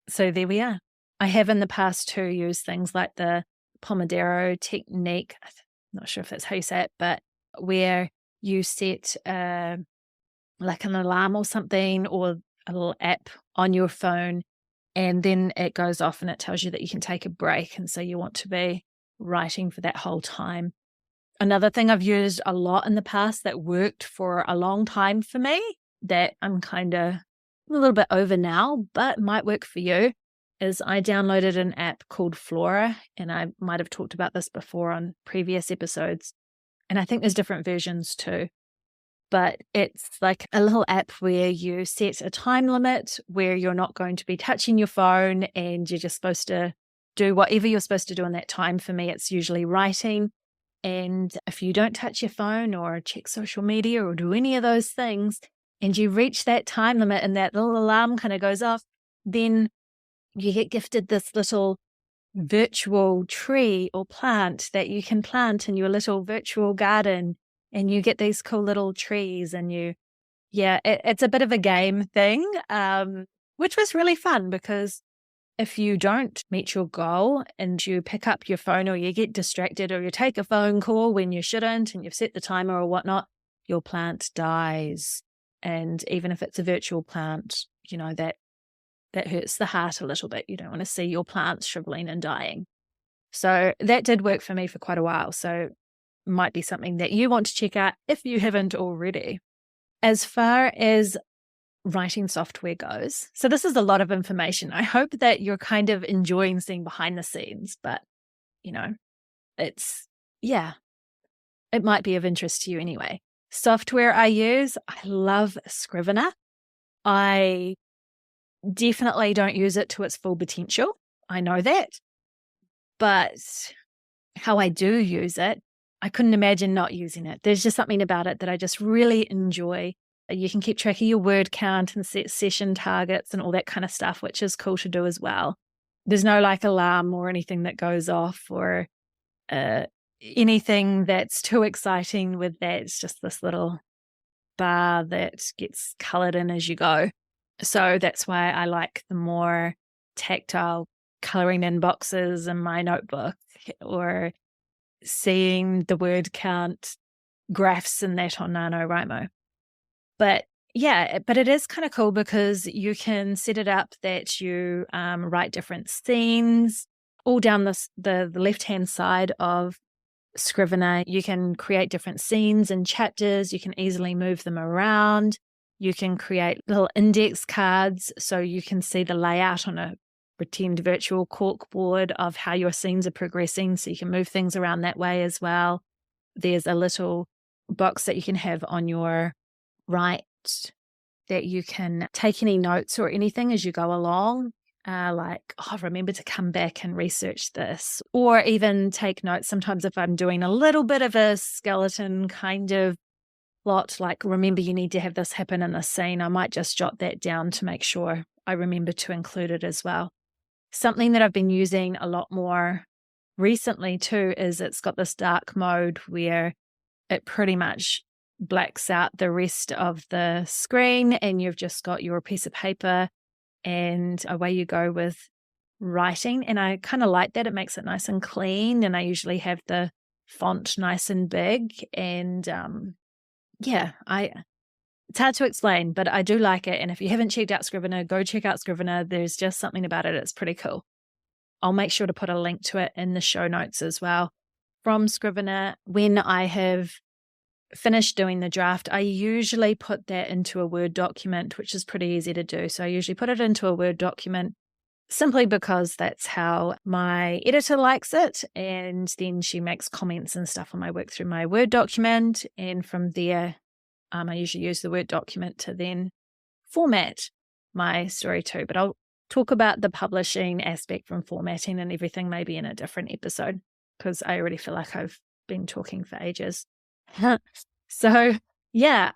Speaker 1: So there we are. I have in the past too used things like the Pomodoro technique. I'm not sure if that's how you say it, but where you set like an alarm or something, or a little app on your phone, and then it goes off and it tells you that you can take a break. And so you want to be writing for that whole time. Another thing I've used a lot in the past that worked for a long time for me, that I'm kind of a little bit over now, but might work for you, is I downloaded an app called Flora. And I might have talked about this before on previous episodes. And I think there's different versions too. But it's like a little app where you set a time limit where you're not going to be touching your phone, and you're just supposed to do whatever you're supposed to do in that time. For me, it's usually writing. And if you don't touch your phone or check social media or do any of those things, and you reach that time limit and that little alarm kind of goes off, then you get gifted this little virtual tree or plant that you can plant in your little virtual garden. And you get these cool little trees, and it's a bit of a game thing, which was really fun, because if you don't meet your goal and you pick up your phone, or you get distracted, or you take a phone call when you shouldn't, and you've set the timer or whatnot, your plant dies. And even if it's a virtual plant, that hurts the heart a little bit. You don't want to see your plants shriveling and dying. So that did work for me for quite a while. So might be something that you want to check out if you haven't already. As far as writing software goes. So this is a lot of information. I hope that you're kind of enjoying seeing behind the scenes, but it's, yeah, it might be of interest to you anyway. Software I use, I love Scrivener. I definitely don't use it to its full potential. I know that. But how I do use it, I couldn't imagine not using it. There's just something about it that I just really enjoy. You can keep track of your word count and set session targets and all that kind of stuff, which is cool to do as well. There's no alarm or anything that goes off or anything that's too exciting with that. It's just this little bar that gets colored in as you go. So that's why I like the more tactile coloring in boxes in my notebook or seeing the word count graphs and that on NaNoWriMo. But yeah, but it is kind of cool because you can set it up that you write different scenes all down the left-hand side of Scrivener. You can create different scenes and chapters. You can easily move them around. You can create little index cards so you can see the layout on a pretend virtual corkboard of how your scenes are progressing. So you can move things around that way as well. There's a little box that you can have on your right that you can take any notes or anything as you go along. Remember to come back and research this, or even take notes. Sometimes if I'm doing a little bit of a skeleton kind of plot, like remember you need to have this happen in this scene, I might just jot that down to make sure I remember to include it as well. Something that I've been using a lot more recently too is it's got this dark mode where it pretty much blacks out the rest of the screen and you've just got your piece of paper and away you go with writing. And I kind of like that. It makes it nice and clean. And I usually have the font nice and big. And it's hard to explain, but I do like it. And if you haven't checked out Scrivener, go check out Scrivener. There's just something about it. It's pretty cool. I'll make sure to put a link to it in the show notes as well. From Scrivener, when I have finished doing the draft, I usually put that into a Word document, which is pretty easy to do. So I usually put it into a Word document simply because that's how my editor likes it. And then she makes comments and stuff on my work through my Word document. And from there, I usually use the Word document to then format my story too. But I'll talk about the publishing aspect from formatting and everything maybe in a different episode because I already feel like I've been talking for ages. So yeah,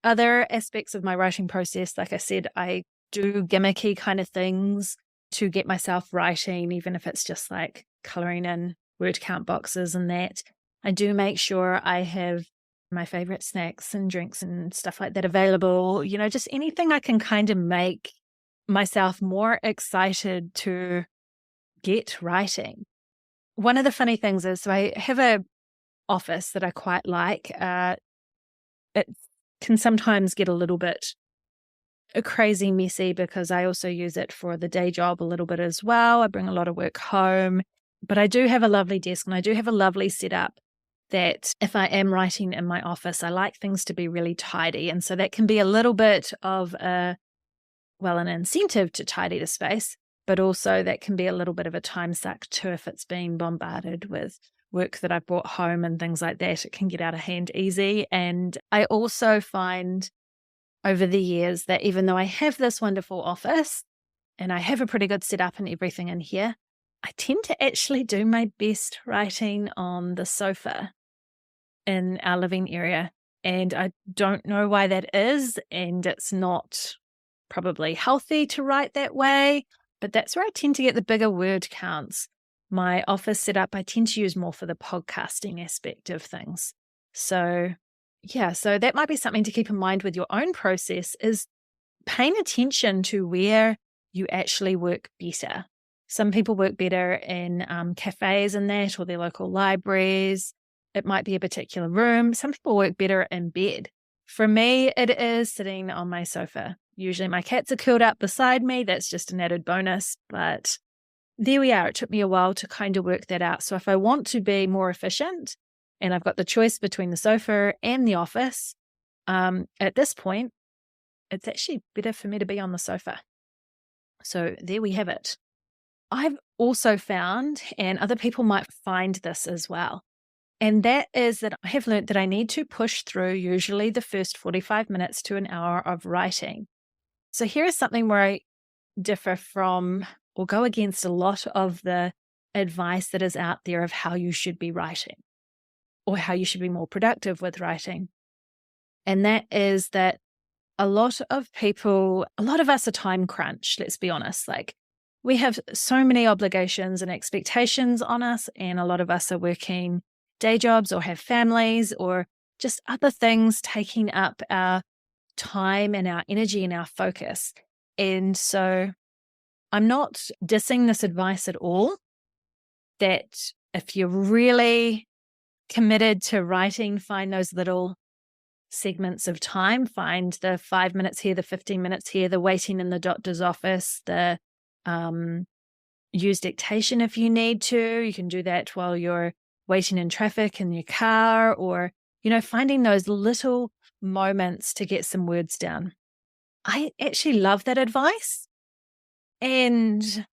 Speaker 1: other aspects of my writing process, like I said, I do gimmicky kind of things to get myself writing, even if it's just like coloring in word count boxes and that. I do make sure I have my favorite snacks and drinks and stuff like that available, just anything I can kind of make myself more excited to get writing. One of the funny things is, so I have a office that I quite like. It can sometimes get a little bit crazy messy because I also use it for the day job a little bit as well. I bring a lot of work home, but I do have a lovely desk and I do have a lovely setup that if I am writing in my office, I like things to be really tidy. And so that can be a little bit of an incentive to tidy the space, but also that can be a little bit of a time suck too if it's being bombarded with work that I've brought home and things like that. It can get out of hand easy. And I also find over the years that even though I have this wonderful office and I have a pretty good setup and everything in here, I tend to actually do my best writing on the sofa in our living area. And I don't know why that is. And it's not probably healthy to write that way, but that's where I tend to get the bigger word counts. My office setup, I tend to use more for the podcasting aspect of things. So that might be something to keep in mind with your own process is paying attention to where you actually work better. Some people work better in cafes and that, or their local libraries. It might be a particular room. Some people work better in bed. For me, it is sitting on my sofa. Usually my cats are curled up beside me. That's just an added bonus, but there we are. It took me a while to kind of work that out. So if I want to be more efficient and I've got the choice between the sofa and the office, at this point, it's actually better for me to be on the sofa. So there we have it. I've also found, and other people might find this as well, and that is that I have learned that I need to push through usually the first 45 minutes to an hour of writing. So here is something where I differ from or go against a lot of the advice that is out there of how you should be writing or how you should be more productive with writing. And that is that a lot of us are time crunched, let's be honest. Like, we have so many obligations and expectations on us, and a lot of us are working day jobs or have families or just other things taking up our time and our energy and our focus. And so I'm not dissing this advice at all, that if you're really committed to writing, find those little segments of time, find the 5 minutes here, the 15 minutes here, the waiting in the doctor's office, the use dictation if you need to. You can do that while you're waiting in traffic in your car, or, finding those little moments to get some words down. I actually love that advice, and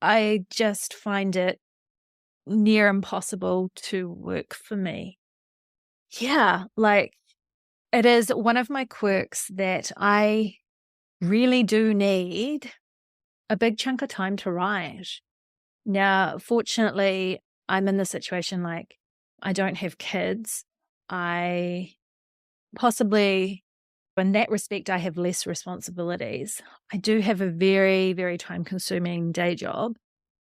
Speaker 1: I just find it near impossible to work for me. Yeah, like, it is one of my quirks that I really do need a big chunk of time to write. Now, fortunately, I'm in the situation, like, I don't have kids. I possibly, in that respect, I have less responsibilities. I do have a very, very time-consuming day job.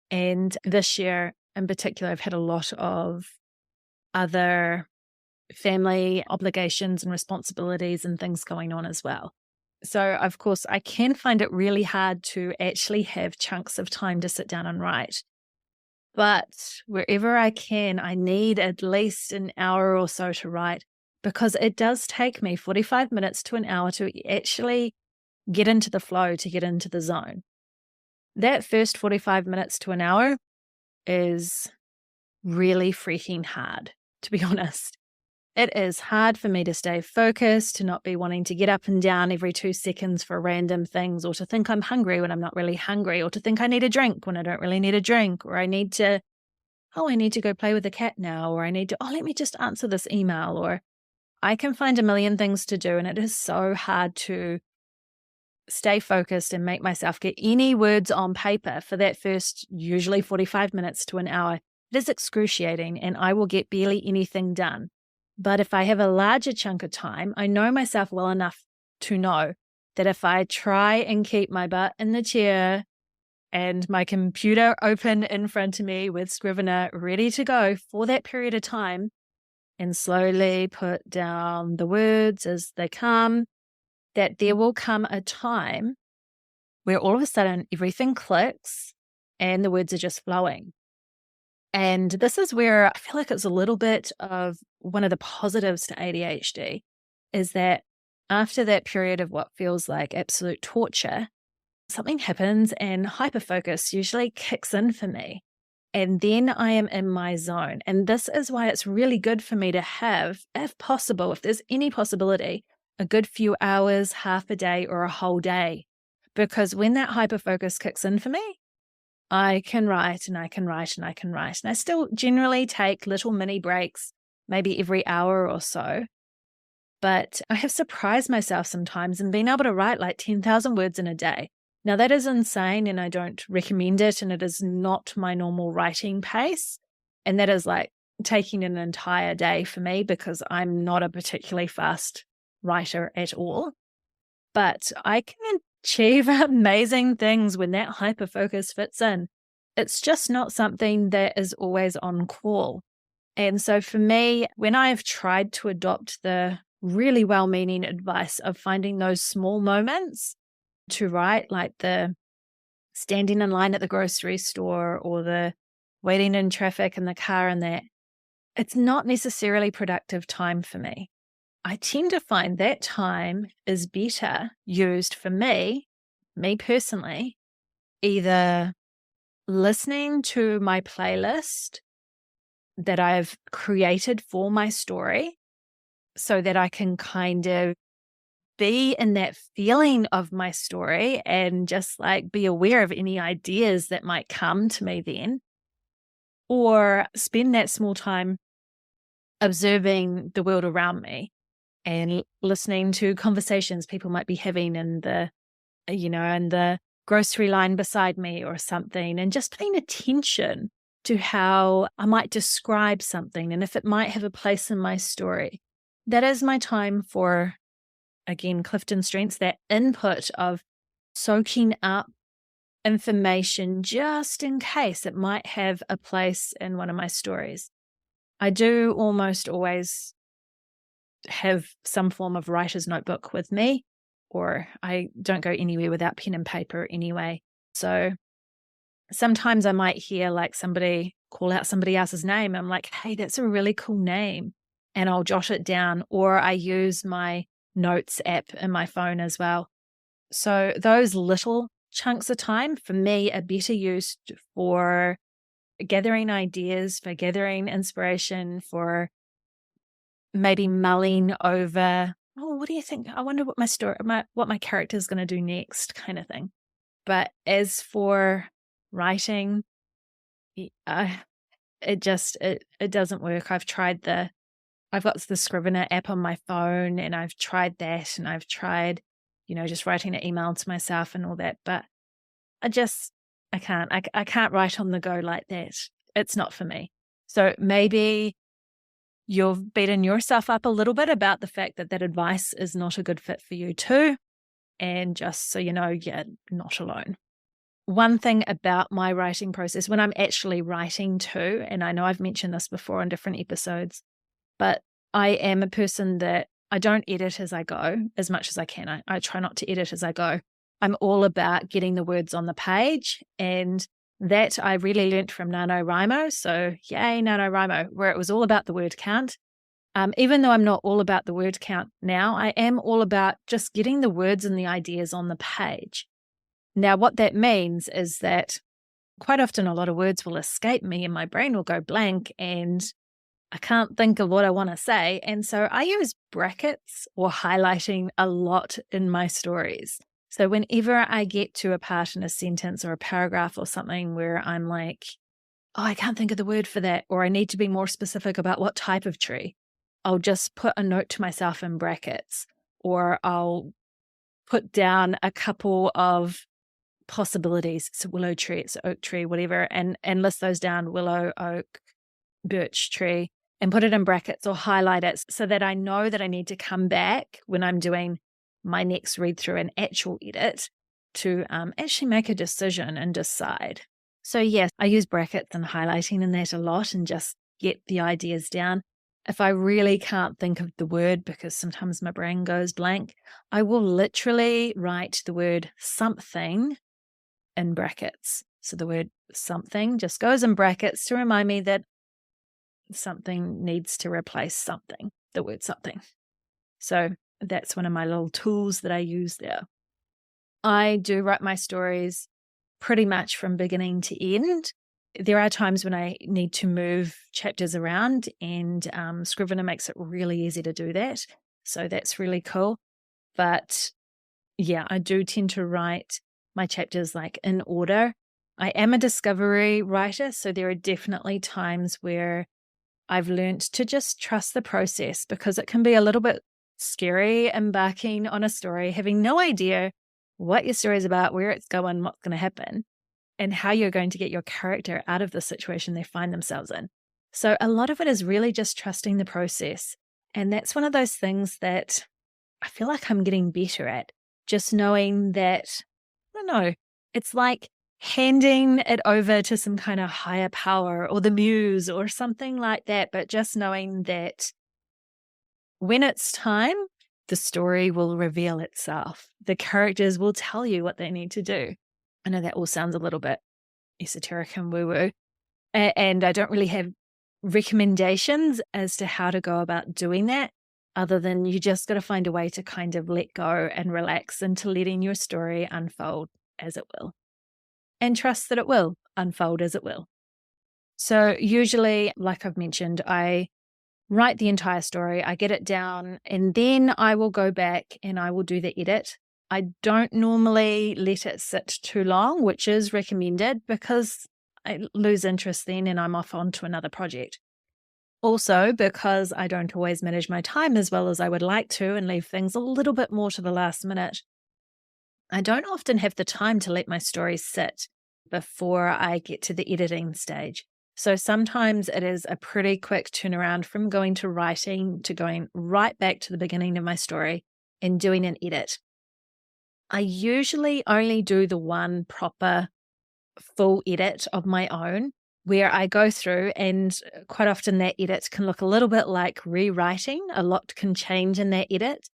Speaker 1: And this year in particular, I've had a lot of other family obligations and responsibilities and things going on as well. So, of course, I can find it really hard to actually have chunks of time to sit down and write. But wherever I can, I need at least an hour or so to write, because it does take me 45 minutes to an hour to actually get into the flow, to get into the zone. That first 45 minutes to an hour is really freaking hard, to be honest. It is hard for me to stay focused, to not be wanting to get up and down every 2 seconds for random things, or to think I'm hungry when I'm not really hungry, or to think I need a drink when I don't really need a drink, or I need to go play with the cat now, or let me just answer this email, or I can find a million things to do, and it is so hard to stay focused and make myself get any words on paper for that first usually 45 minutes to an hour. It is excruciating, and I will get barely anything done. But if I have a larger chunk of time, I know myself well enough to know that if I try and keep my butt in the chair and my computer open in front of me with Scrivener ready to go for that period of time, and slowly put down the words as they come, that there will come a time where all of a sudden everything clicks and the words are just flowing. And this is where I feel like it's a little bit of one of the positives to ADHD, is that after that period of what feels like absolute torture, something happens and hyperfocus usually kicks in for me. And then I am in my zone. And this is why it's really good for me to have, if possible, if there's any possibility, a good few hours, half a day, or a whole day. Because when that hyperfocus kicks in for me, I can write and I can write and I can write. And I still generally take little mini breaks, maybe every hour or so. But I have surprised myself sometimes in being able to write like 10,000 words in a day. Now, that is insane, and I don't recommend it, and it is not my normal writing pace. And that is like taking an entire day for me, because I'm not a particularly fast writer at all. But I can achieve amazing things when that hyperfocus fits in. It's just not something that is always on call. And so for me, when I've tried to adopt the really well-meaning advice of finding those small moments to write, like the standing in line at the grocery store or the waiting in traffic in the car and that, it's not necessarily productive time for me. I tend to find that time is better used for me personally, either listening to my playlist that I've created for my story so that I can kind of be in that feeling of my story and just like be aware of any ideas that might come to me then, or spend that small time observing the world around me and listening to conversations people might be having in the grocery line beside me or something, and just paying attention to how I might describe something and if it might have a place in my story. That is my time for, again, Clifton Strengths, that input of soaking up information just in case it might have a place in one of my stories. I do almost always have some form of writer's notebook with me, or I don't go anywhere without pen and paper anyway. So sometimes I might hear like somebody call out somebody else's name. I'm like, hey, that's a really cool name. And I'll jot it down, or I use my notes app in my phone as well. So those little chunks of time for me are better used for gathering ideas, for gathering inspiration, for maybe mulling over, oh, what do you think? I wonder what what my character is going to do next, kind of thing. But as for writing, it doesn't work. I've got the Scrivener app on my phone, and I've tried that, and I've tried, just writing an email to myself and all that. But I can't. I can't write on the go like that. It's not for me. So maybe you've beaten yourself up a little bit about the fact that advice is not a good fit for you too. And just so you know, you're not alone. One thing about my writing process, when I'm actually writing too, and I know I've mentioned this before in different episodes, but I am a person that I don't edit as I go as much as I can. I try not to edit as I go. I'm all about getting the words on the page, and that I really learnt from NaNoWriMo. So yay, NaNoWriMo, where it was all about the word count. Even though I'm not all about the word count now, I am all about just getting the words and the ideas on the page. Now, what that means is that quite often a lot of words will escape me and my brain will go blank and I can't think of what I want to say. And so I use brackets or highlighting a lot in my stories. So whenever I get to a part in a sentence or a paragraph or something where I'm like, oh, I can't think of the word for that, or I need to be more specific about what type of tree, I'll just put a note to myself in brackets, or I'll put down a couple of possibilities. It's a willow tree, it's an oak tree, whatever, and list those down: willow, oak, birch tree, and put it in brackets or highlight it so that I know that I need to come back when I'm doing my next read through and actual edit to actually make a decision and decide. So yes, I use brackets and highlighting in that a lot and just get the ideas down. If I really can't think of the word, because sometimes my brain goes blank, I will literally write the word something in brackets. So the word something just goes in brackets to remind me that something needs to replace something, the word something. So that's one of my little tools that I use there. I do write my stories pretty much from beginning to end. There are times when I need to move chapters around, and Scrivener makes it really easy to do that. So that's really cool. But yeah, I do tend to write my chapters like in order. I am a discovery writer, so there are definitely times where I've learned to just trust the process, because it can be a little bit scary embarking on a story, having no idea what your story is about, where it's going, what's going to happen, and how you're going to get your character out of the situation they find themselves in. So a lot of it is really just trusting the process. And that's one of those things that I feel like I'm getting better at, just knowing that, I don't know, it's like handing it over to some kind of higher power or the muse or something like that, but just knowing that when it's time, the story will reveal itself. The characters will tell you what they need to do. I know that all sounds a little bit esoteric and woo-woo, and I don't really have recommendations as to how to go about doing that, other than you just got to find a way to kind of let go and relax into letting your story unfold as it will. And trust that it will unfold as it will. So usually, like I've mentioned, I write the entire story, I get it down, and then I will go back and I will do the edit. I don't normally let it sit too long, which is recommended because I lose interest then and I'm off onto another project. Also, because I don't always manage my time as well as I would like to and leave things a little bit more to the last minute, I don't often have the time to let my story sit before I get to the editing stage. So sometimes it is a pretty quick turnaround from going to writing to going right back to the beginning of my story and doing an edit. I usually only do the one proper full edit of my own where I go through, and quite often that edit can look a little bit like rewriting. A lot can change in that edit.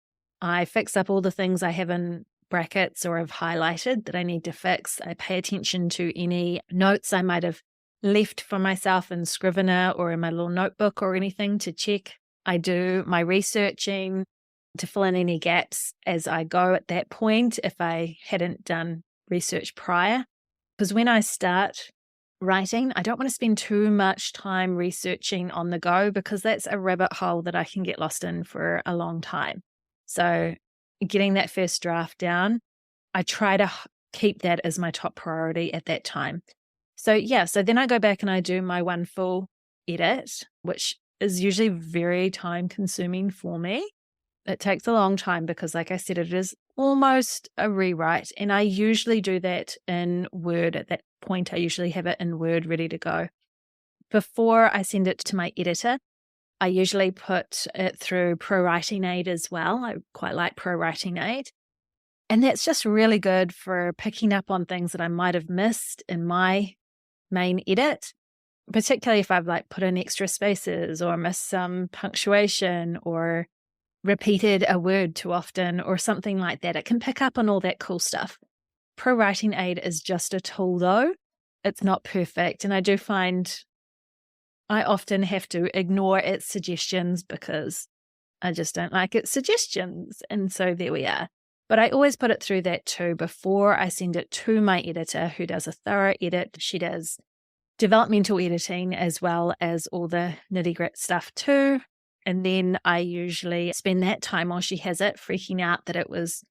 Speaker 1: I fix up all the things I have in brackets or have highlighted that I need to fix. I pay attention to any notes I might have left for myself in Scrivener or in my little notebook or anything to check. I do my researching to fill in any gaps as I go at that point if I hadn't done research prior. Because when I start writing, I don't want to spend too much time researching on the go because that's a rabbit hole that I can get lost in for a long time. So getting that first draft down, I try to keep that as my top priority at that time. So then I go back and I do my one full edit, which is usually very time consuming for me. It takes a long time because, like I said, it is almost a rewrite. And I usually do that in Word. At that point, I usually have it in Word ready to go. Before I send it to my editor, I usually put it through Pro Writing Aid as well. I quite like Pro Writing Aid. And that's just really good for picking up on things that I might have missed in my main edit, particularly if I've put in extra spaces or missed some punctuation or repeated a word too often or something like that. It can pick up on all that cool stuff. Pro Writing Aid is just a tool though. It's not perfect. And I do find I often have to ignore its suggestions because I just don't like its suggestions. And so there we are. But I always put it through that too before I send it to my editor, who does a thorough edit. She does developmental editing as well as all the nitty-gritty stuff too. And then I usually spend that time while she has it freaking out that it was,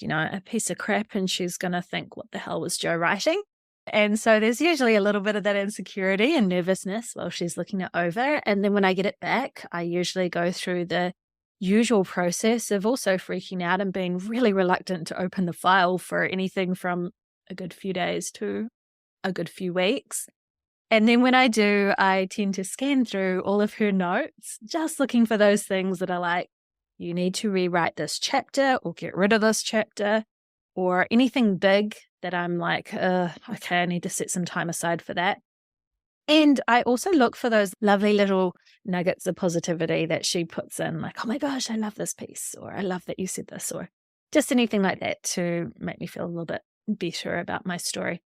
Speaker 1: a piece of crap and she's going to think, what the hell was Joe writing? And so there's usually a little bit of that insecurity and nervousness while she's looking it over. And then when I get it back, I usually go through the usual process of also freaking out and being really reluctant to open the file for anything from a good few days to a good few weeks. And then when I do, I tend to scan through all of her notes, just looking for those things that are like, you need to rewrite this chapter or get rid of this chapter, or anything big that I'm like, okay, I need to set some time aside for that. And I also look for those lovely little nuggets of positivity that she puts in, like, oh my gosh, I love this piece, or I love that you said this, or just anything like that to make me feel a little bit better about my story.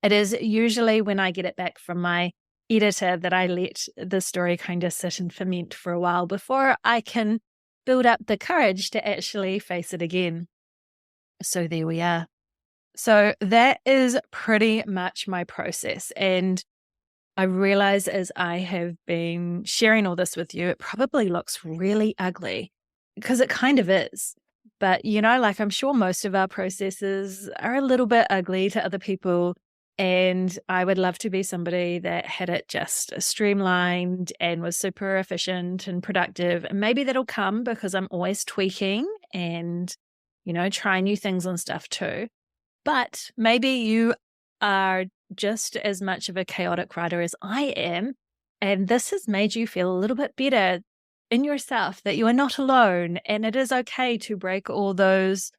Speaker 1: It is usually when I get it back from my editor that I let the story kind of sit and ferment for a while before I can build up the courage to actually face it again. So there we are. So that is pretty much my process. And I realize as I have been sharing all this with you, it probably looks really ugly because it kind of is. But, I'm sure most of our processes are a little bit ugly to other people. And I would love to be somebody that had it just streamlined and was super efficient and productive. And maybe that'll come because I'm always tweaking and, trying new things and stuff too. But maybe you are just as much of a chaotic writer as I am. And this has made you feel a little bit better in yourself that you are not alone. And it is okay to break all those,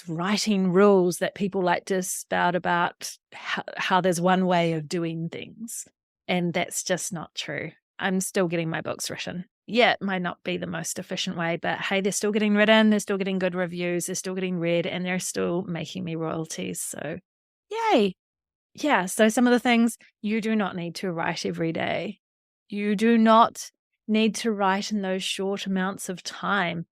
Speaker 1: writing rules that people like to spout about how there's one way of doing things. And that's just not true. I'm still getting my books written. Yeah, it might not be the most efficient way, but hey, they're still getting written, they're still getting good reviews, they're still getting read, and they're still making me royalties. So yay. Yeah, so some of the things you do not need to write every day. You do not need to write in those short amounts of time.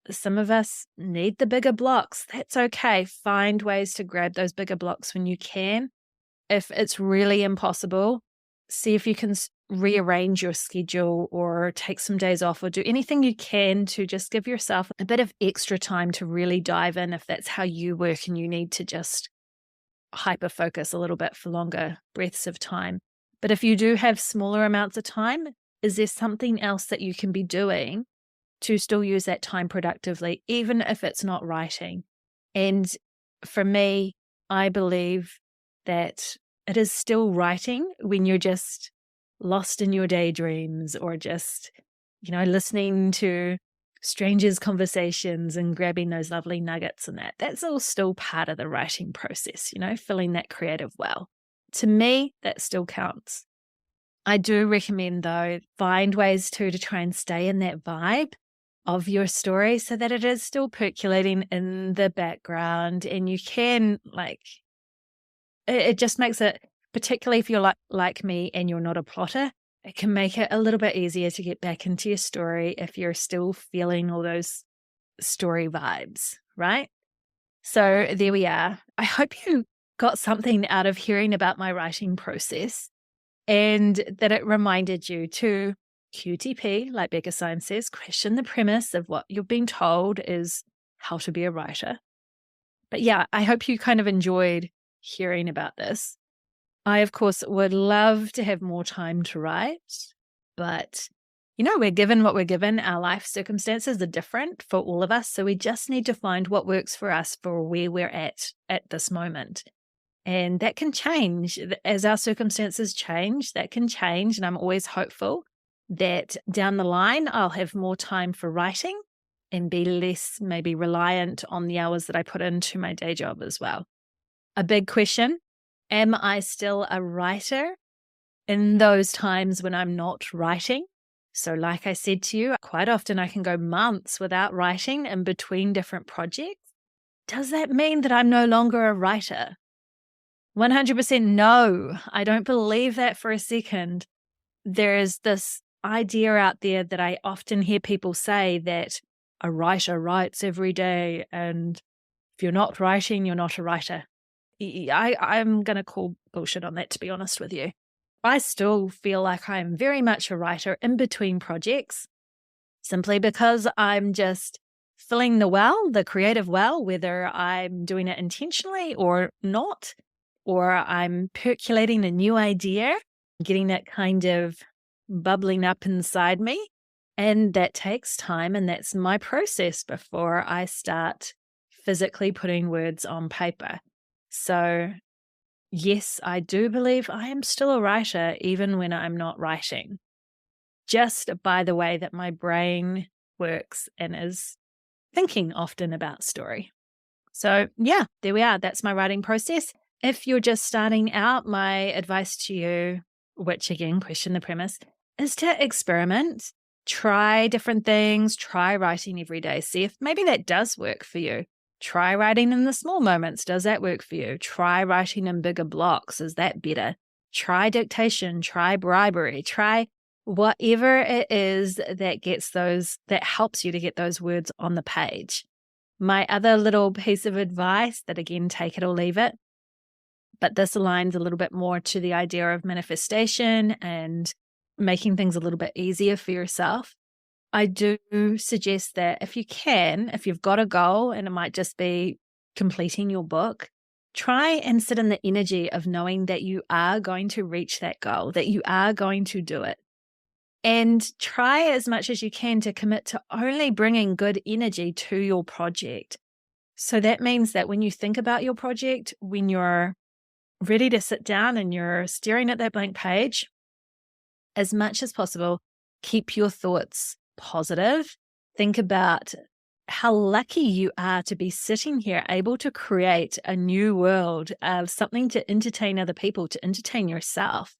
Speaker 1: Some of us need the bigger blocks. That's okay. Find ways to grab those bigger blocks when you can. If it's really impossible, see if you can rearrange your schedule or take some days off or do anything you can to just give yourself a bit of extra time to really dive in if that's how you work and you need to just hyper focus a little bit for longer breaths of time. But if you do have smaller amounts of time, is there something else that you can be doing to still use that time productively, even if it's not writing? And for me, I believe that it is still writing when you're just lost in your daydreams or just, listening to strangers' conversations and grabbing those lovely nuggets and that. That's all still part of the writing process, filling that creative well. To me, that still counts. I do recommend, though, find ways to try and stay in that vibe of your story so that it is still percolating in the background and you can, it just makes it, particularly if you're like me and you're not a plotter, it can make it a little bit easier to get back into your story if you're still feeling all those story vibes, right? So there we are. I hope you got something out of hearing about my writing process and that it reminded you to QTP, like Becca Syme says, question the premise of what you've been told is how to be a writer. But yeah, I hope you kind of enjoyed hearing about this. I, of course, would love to have more time to write, but we're given what we're given. Our life circumstances are different for all of us. So we just need to find what works for us for where we're at this moment. And that can change as our circumstances change. That can change. And I'm always hopeful that down the line, I'll have more time for writing and be less maybe reliant on the hours that I put into my day job as well. A big question, am I still a writer in those times when I'm not writing? So like I said to you, quite often I can go months without writing in between different projects. Does that mean that I'm no longer a writer? 100% no. I don't believe that for a second. There is this idea out there that I often hear people say that a writer writes every day, and if you're not writing, you're not a writer. I'm going to call bullshit on that, to be honest with you. I still feel like I'm very much a writer in between projects, simply because I'm just filling the creative well, whether I'm doing it intentionally or not, or I'm percolating a new idea, getting it kind of bubbling up inside me. And that takes time, and that's my process before I start physically putting words on paper. So yes, I do believe I am still a writer even when I'm not writing, just by the way that my brain works and is thinking often about story. So yeah, there we are. That's my writing process. If you're just starting out, my advice to you, which again, question the premise, is to experiment, try different things, try writing every day. See if maybe that does work for you. Try writing in the small moments. Does that work for you? Try writing in bigger blocks. Is that better? Try dictation, try bribery, try whatever it is that helps you to get those words on the page. My other little piece of advice that, again, take it or leave it, but this aligns a little bit more to the idea of manifestation and making things a little bit easier for yourself. I do suggest that if you've got a goal, and it might just be completing your book, try and sit in the energy of knowing that you are going to reach that goal, that you are going to do it. And try as much as you can to commit to only bringing good energy to your project. So that means that when you think about your project, when you're ready to sit down and you're staring at that blank page, as much as possible, keep your thoughts positive. Think about how lucky you are to be sitting here able to create a new world of something to entertain other people, to entertain yourself.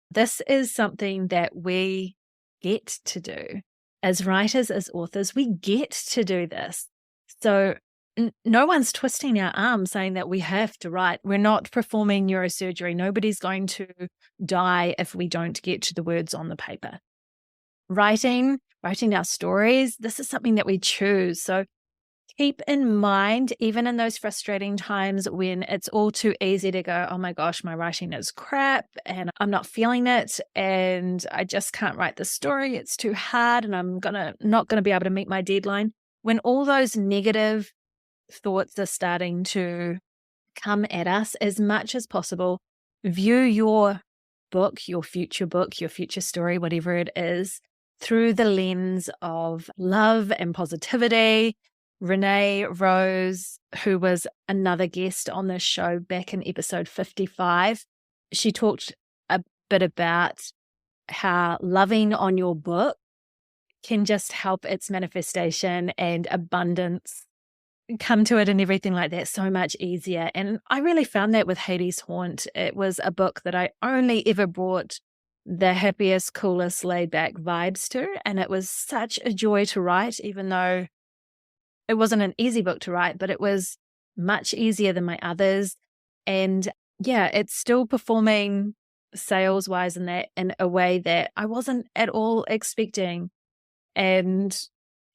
Speaker 1: This is something that we get to do. As writers, as authors, we get to do this. So no one's twisting our arms saying that we have to write. We're not performing neurosurgery. Nobody's going to die if we don't get to the words on the paper. Writing our stories, this is something that we choose. So keep in mind, even in those frustrating times when it's all too easy to go, oh my gosh, my writing is crap and I'm not feeling it and I just can't write the story. It's too hard and I'm not gonna be able to meet my deadline. When all those negative thoughts are starting to come at us, as much as possible, view your book, your future story, whatever it is, through the lens of love and positivity. Renee Rose, who was another guest on this show back in episode 55, she talked a bit about how loving on your book can just help its manifestation and abundance come to it and everything like that so much easier. And I really found that with Hades Haunt. It was a book that I only ever brought the happiest, coolest, laid back vibes to. And it was such a joy to write, even though it wasn't an easy book to write, but it was much easier than my others. And yeah, it's still performing sales wise in a way that I wasn't at all expecting. And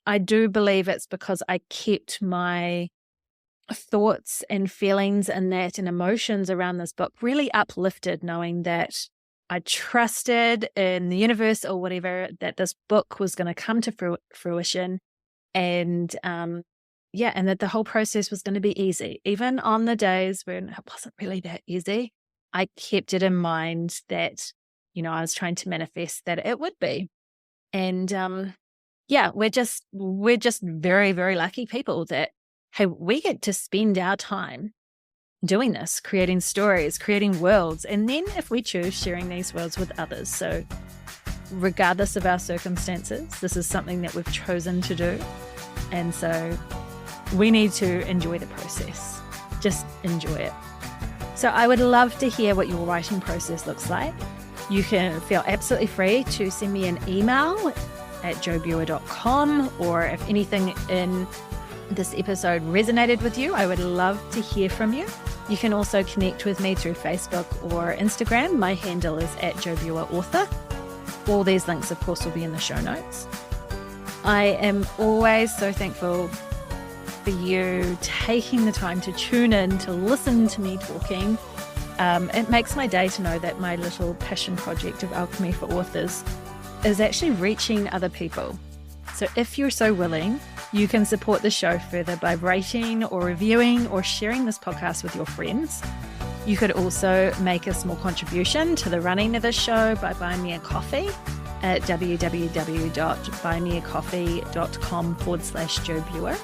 Speaker 1: I do believe it's because I kept my thoughts and feelings and emotions around this book really uplifted, knowing that I trusted in the universe or whatever, that this book was going to come to fruition. And and that the whole process was going to be easy. Even on the days when it wasn't really that easy, I kept it in mind that, I was trying to manifest that it would be. And we're just very, very lucky people that, hey, we get to spend our time doing this, creating stories, creating worlds, and then if we choose, sharing these worlds with others. So regardless of our circumstances, this is something that we've chosen to do. And so we need to enjoy the process. Just enjoy it. So I would love to hear what your writing process looks like. You can feel absolutely free to send me an email at jobuer.com, or if anything in this episode resonated with you, I would love to hear from you. You can also connect with me through Facebook or Instagram. My handle is @jobuerauthor. All these links, of course, will be in the show notes. I am always so thankful for you taking the time to tune in, to listen to me talking. It makes my day to know that my little passion project of Alchemy for Authors is actually reaching other people. So if you're so willing, you can support the show further by rating or reviewing or sharing this podcast with your friends. You could also make a small contribution to the running of the show by buying me a coffee at www.buymeacoffee.com/jobuer.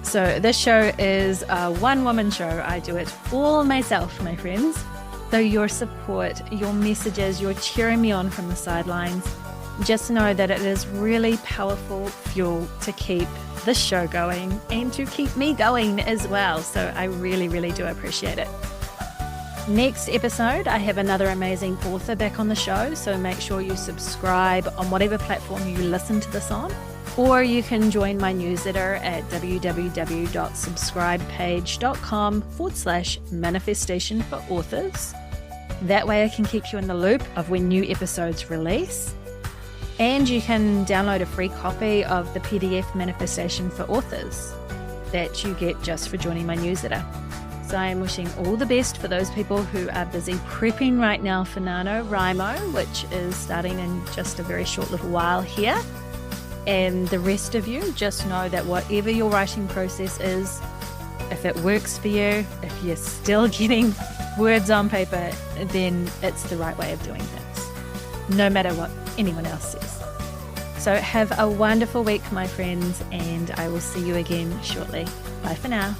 Speaker 1: So this show is a one-woman show. I do it all myself, my friends. So your support, your messages, you're cheering me on from the sidelines. Just know that it is really powerful fuel to keep this show going and to keep me going as well. So I really, really do appreciate it. Next episode, I have another amazing author back on the show. So make sure you subscribe on whatever platform you listen to this on. Or you can join my newsletter at www.subscribepage.com/manifestation for authors. That way I can keep you in the loop of when new episodes release. And you can download a free copy of the PDF Manifestation for Authors that you get just for joining my newsletter. So I am wishing all the best for those people who are busy prepping right now for NaNoWriMo, which is starting in just a very short little while here. And the rest of you, just know that whatever your writing process is, if it works for you, if you're still getting words on paper, then it's the right way of doing things, no matter what anyone else says. So have a wonderful week, my friends, and I will see you again shortly. Bye for now.